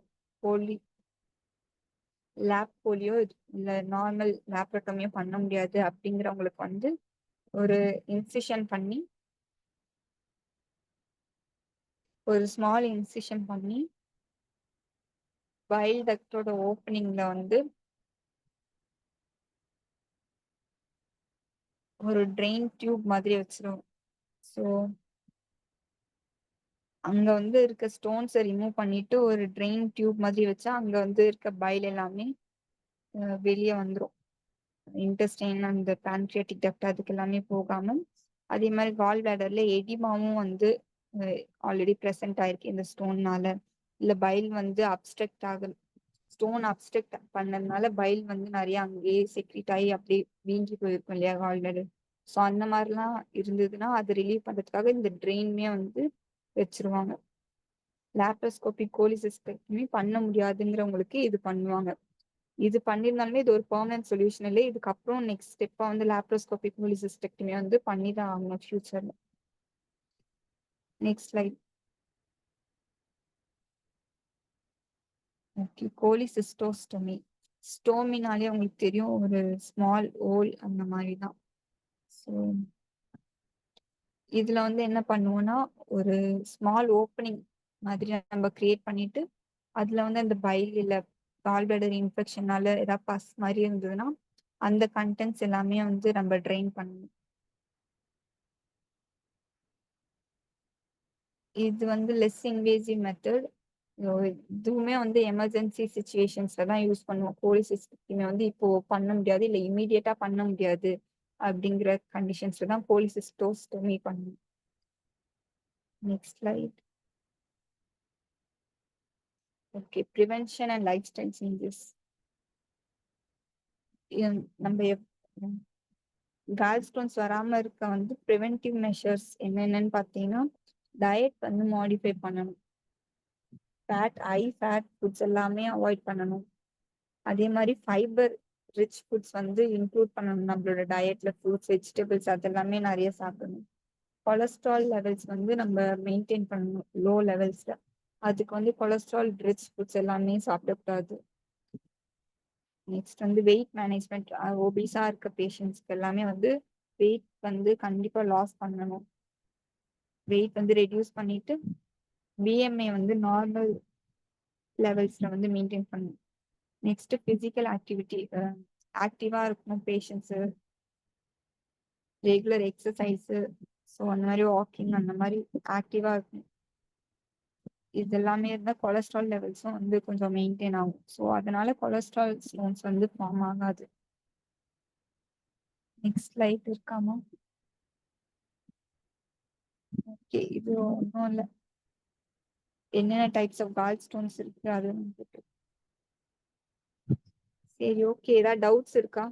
போலியோ இல்ல நார்மல் லேப்ரோட்டமியோ பண்ண முடியாது அப்படிங்கிறவங்களுக்கு வந்து ஒரு இன்சிஷன் பண்ணி ஒரு ஸ்மால் இன்சிஷன் பண்ணி பைல் டக்டோட ஓப்பனிங்ல வந்து ஒரு ட்ரெயின் டியூப் மாதிரி வச்சிரும். ஸோ அங்க வந்து இருக்க ஸ்டோன்ஸை ரிமூவ் பண்ணிட்டு ஒரு ட்ரெயின் டியூப் மாதிரி வச்சா அங்க வந்து இருக்க பைல் எல்லாமே வெளியே வந்துடும். இன்டெஸ்டைன் அந்த பேன்க்ரியாட்டிக் டக்ட் அதுக்கு எல்லாமே போகாம. அதே மாதிரி கால் பிளாடர்ல எடிமாவும் வந்து ஆல்ரெடி ப்ரெசென்ட் ஆயிருக்கு இந்த ஸ்டோன்னால. இல்ல பைல் வந்து அப்ஸ்ட்ரக்ட் ஆகும், ஸ்டோன் அப்ஸ்ட்ரக்ட் பண்ணதுனால பைல் வந்து நிறைய அங்கேயே செக்ரிட் ஆகி அப்படியே வீங்கி போயிருக்கும் இல்லையா கால் பிளாடர். ஸோ அந்த மாதிரிலாம் இருந்ததுன்னா அது ரிலீவ் பண்றதுக்காக இந்த ட்ரெயின்மே வந்து வச்சிருவாங்க. லேப்ரோஸ்கோபிக் கோலிசிஸ்டெக்டமி பண்ண முடியாதுங்கிறவங்களுக்கு இது பண்ணுவாங்க. இது பண்ணிருந்தாலுமே இது ஒரு பெர்மனன்ட் சொல்யூஷன் இல்லை. இதுக்கப்புறம் நெக்ஸ்ட் ஸ்டெப்பா வந்து லேப்ரோஸ்கோபிக் கோலிசிஸ்டெக்டமி வந்து பண்ணிதான் ஆகணும் ஃபியூச்சர்ல. Next slide. Okay, cholecystostomy. ஸ்டோமினாலே உங்களுக்கு தெரியும் ஒரு ஸ்மால் ஹோல் அந்த மாதிரி தான். ஸோ இதுல வந்து என்ன பண்ணுவோம்னா ஒரு ஸ்மால் ஓப்பனிங் மாதிரி நம்ம கிரியேட் பண்ணிட்டு அதுல வந்து அந்த பைல் இல்ல கால் பிளாடர் இன்ஃபெக்ஷனால ஏதாவது பஸ் மாதிரி இருந்ததுன்னா அந்த கண்டென்ட்ஸ் எல்லாமே வந்து நம்ம ட்ரெயின் பண்ணணும். இது வந்து லெஸ் இன்வேசிவ் மெத்தட். இதுவுமே வந்து எமர்ஜென்சி சுச்சுவேஷன்ஸ்ல தான் யூஸ் பண்ணுவோம். கோலிசிஸ்டெக்டமி வந்து இப்போ பண்ண முடியாது, இல்ல இமீடியட்டா பண்ண முடியாது அப்படிங்கிற கண்டிஷன்ஸ்ல தான் கோலிசிஸ்டோஸ்டமி பண்ணணும். Next slide. Okay, prevention and lifestyle changes. நம்ம கால் ஸ்டோன்ஸ் வராம இருக்க வந்து ப்ரிவென்டிவ் மெஷர்ஸ் என்னென்னு பார்த்தீங்கன்னா டயட் வந்து மாடிஃபை பண்ணணும். ஹை ஃபேட் ஃபுட்ஸ் எல்லாமே அவாய்ட் பண்ணணும். அதே மாதிரி ஃபைபர் ரிச் ஃபுட்ஸ் வந்து இன்க்ளூட் பண்ணணும் நம்மளோட டயட்ல. ஃப்ரூட்ஸ், வெஜிடபிள்ஸ் அதெல்லாமே நிறைய சாப்பிடணும். கொலஸ்ட்ரால் லெவல்ஸ் வந்து நம்ம மெயின்டைன் பண்ணணும் லோ லெவல்ஸ்ல. அதுக்கு வந்து கொலஸ்ட்ரால் ரிச் ஃபுட்ஸ் எல்லாமே சாப்பிடக்கூடாது. நெக்ஸ்ட் வந்து வெயிட் மேனேஜ்மெண்ட். ஒபிஸா இருக்க பேஷண்ட்ஸ்க்கு எல்லாமே வந்து வெயிட் வந்து கண்டிப்பா லாஸ் பண்ணணும். வெயிட் வந்து ரெடியூஸ் பண்ணிட்டு பிஎம்ஐ வந்து நார்மல் லெவல்ஸ்ல வந்து மெயின்டைன் பண்ணணும். Next physical activity. ஆக்டிவா இருக்கணும் பேஷண்ட்ஸ். ரெகுலர் எக்ஸசைஸ், ஸோ அந்த மாதிரி வாக்கிங் அந்த மாதிரி ஆக்டிவா இருக்கணும். இது எல்லாமே இருந்தால் கொலஸ்ட்ரால் லெவல்ஸும் வந்து கொஞ்சம் மெயின்டைன் ஆகும். ஸோ அதனால கொலஸ்ட்ரால் ஸ்டோன்ஸ் வந்து ஃபார்ம் ஆகாது. நெக்ஸ்ட் ஸ்லைட் இருக்காமா? ஓகே, இது ஒன்றும் இல்லை. என்னென்ன டைப்ஸ் ஆஃப் கால் ஸ்டோன்ஸ் இருக்கு அது வந்துட்டு. சரி, ஓகே, ஏதாவது டவுட்ஸ் இருக்கா?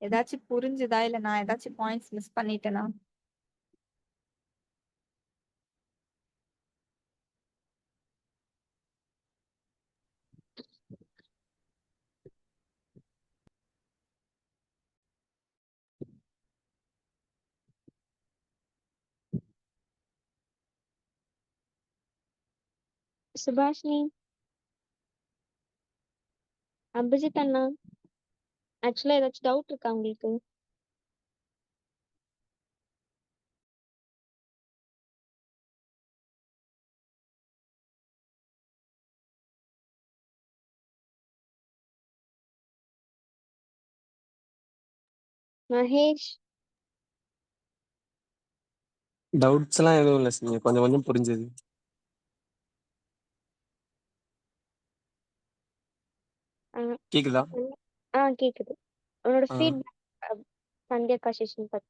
ஏதாச்சும் புரிஞ்சுதா இல்ல நான் ஏதாச்சும் பாயிண்ட்ஸ் மிஸ் பண்ணிட்டேனா? சுபாஷினி, அபிஜித் அண்ணா, ஆக்சுவலா ஏதாச்சும் டவுட் இருக்கா உங்களுக்கு? மகேஷ், டவுட்ஸ் எல்லாம் எதுவும் இல்லை சார், கொஞ்சம் கொஞ்சம் புரிஞ்சது. கேக்குதா? கேக்குது. உன்னோட ஆ, ஃபீட்பேக் சந்தியா செஷன் பத்தி.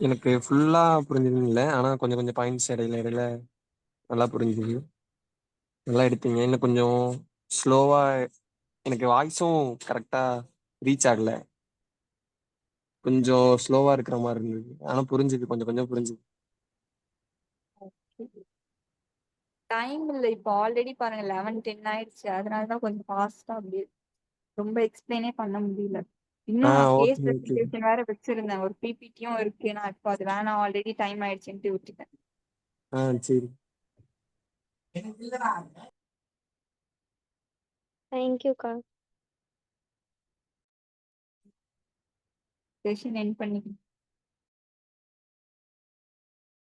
எனக்கு ஃபுல்லா புரிஞ்சதுன்னு இல்லை, ஆனா கொஞ்சம் கொஞ்சம் பாயிண்ட்ஸ் இடையில இடையில நல்லா புரிஞ்சுது. நல்லா எடுத்தீங்க. இன்னும் கொஞ்சம் ஸ்லோவா, எனக்கு வாய்ஸும் கரெக்டா ரீச் ஆகல, கொஞ்சம் ஸ்லோவா இருக்கிற மாதிரி இருந்தது. ஆனா புரிஞ்சுது, கொஞ்சம் கொஞ்சம் புரிஞ்சுது. டைம் இல்லை இப்போ, ஆல்ரெடி பாருங்க 11:10 ஆயிடுச்சு. அதனாலதான் கொஞ்சம் ஃபாஸ்டா அப்படி ரொம்ப எக்ஸ்பிளைனே பண்ண முடியல. இன்னும் நான் கேஸ் ஓகே ஓகே. பிரசன்டேஷன் வேற வச்சிருந்தேன், ஒரு பிபிடியும் இருக்கு. நான் இப்போ அது வேணாம், ஆல்ரெடி டைம் ஆயிடுச்சுன்ட்டு விட்டுட்டேன். சரி. தேங்க்யூக்கா. செஷன் எண்ட் பண்ணிக்கலாம்.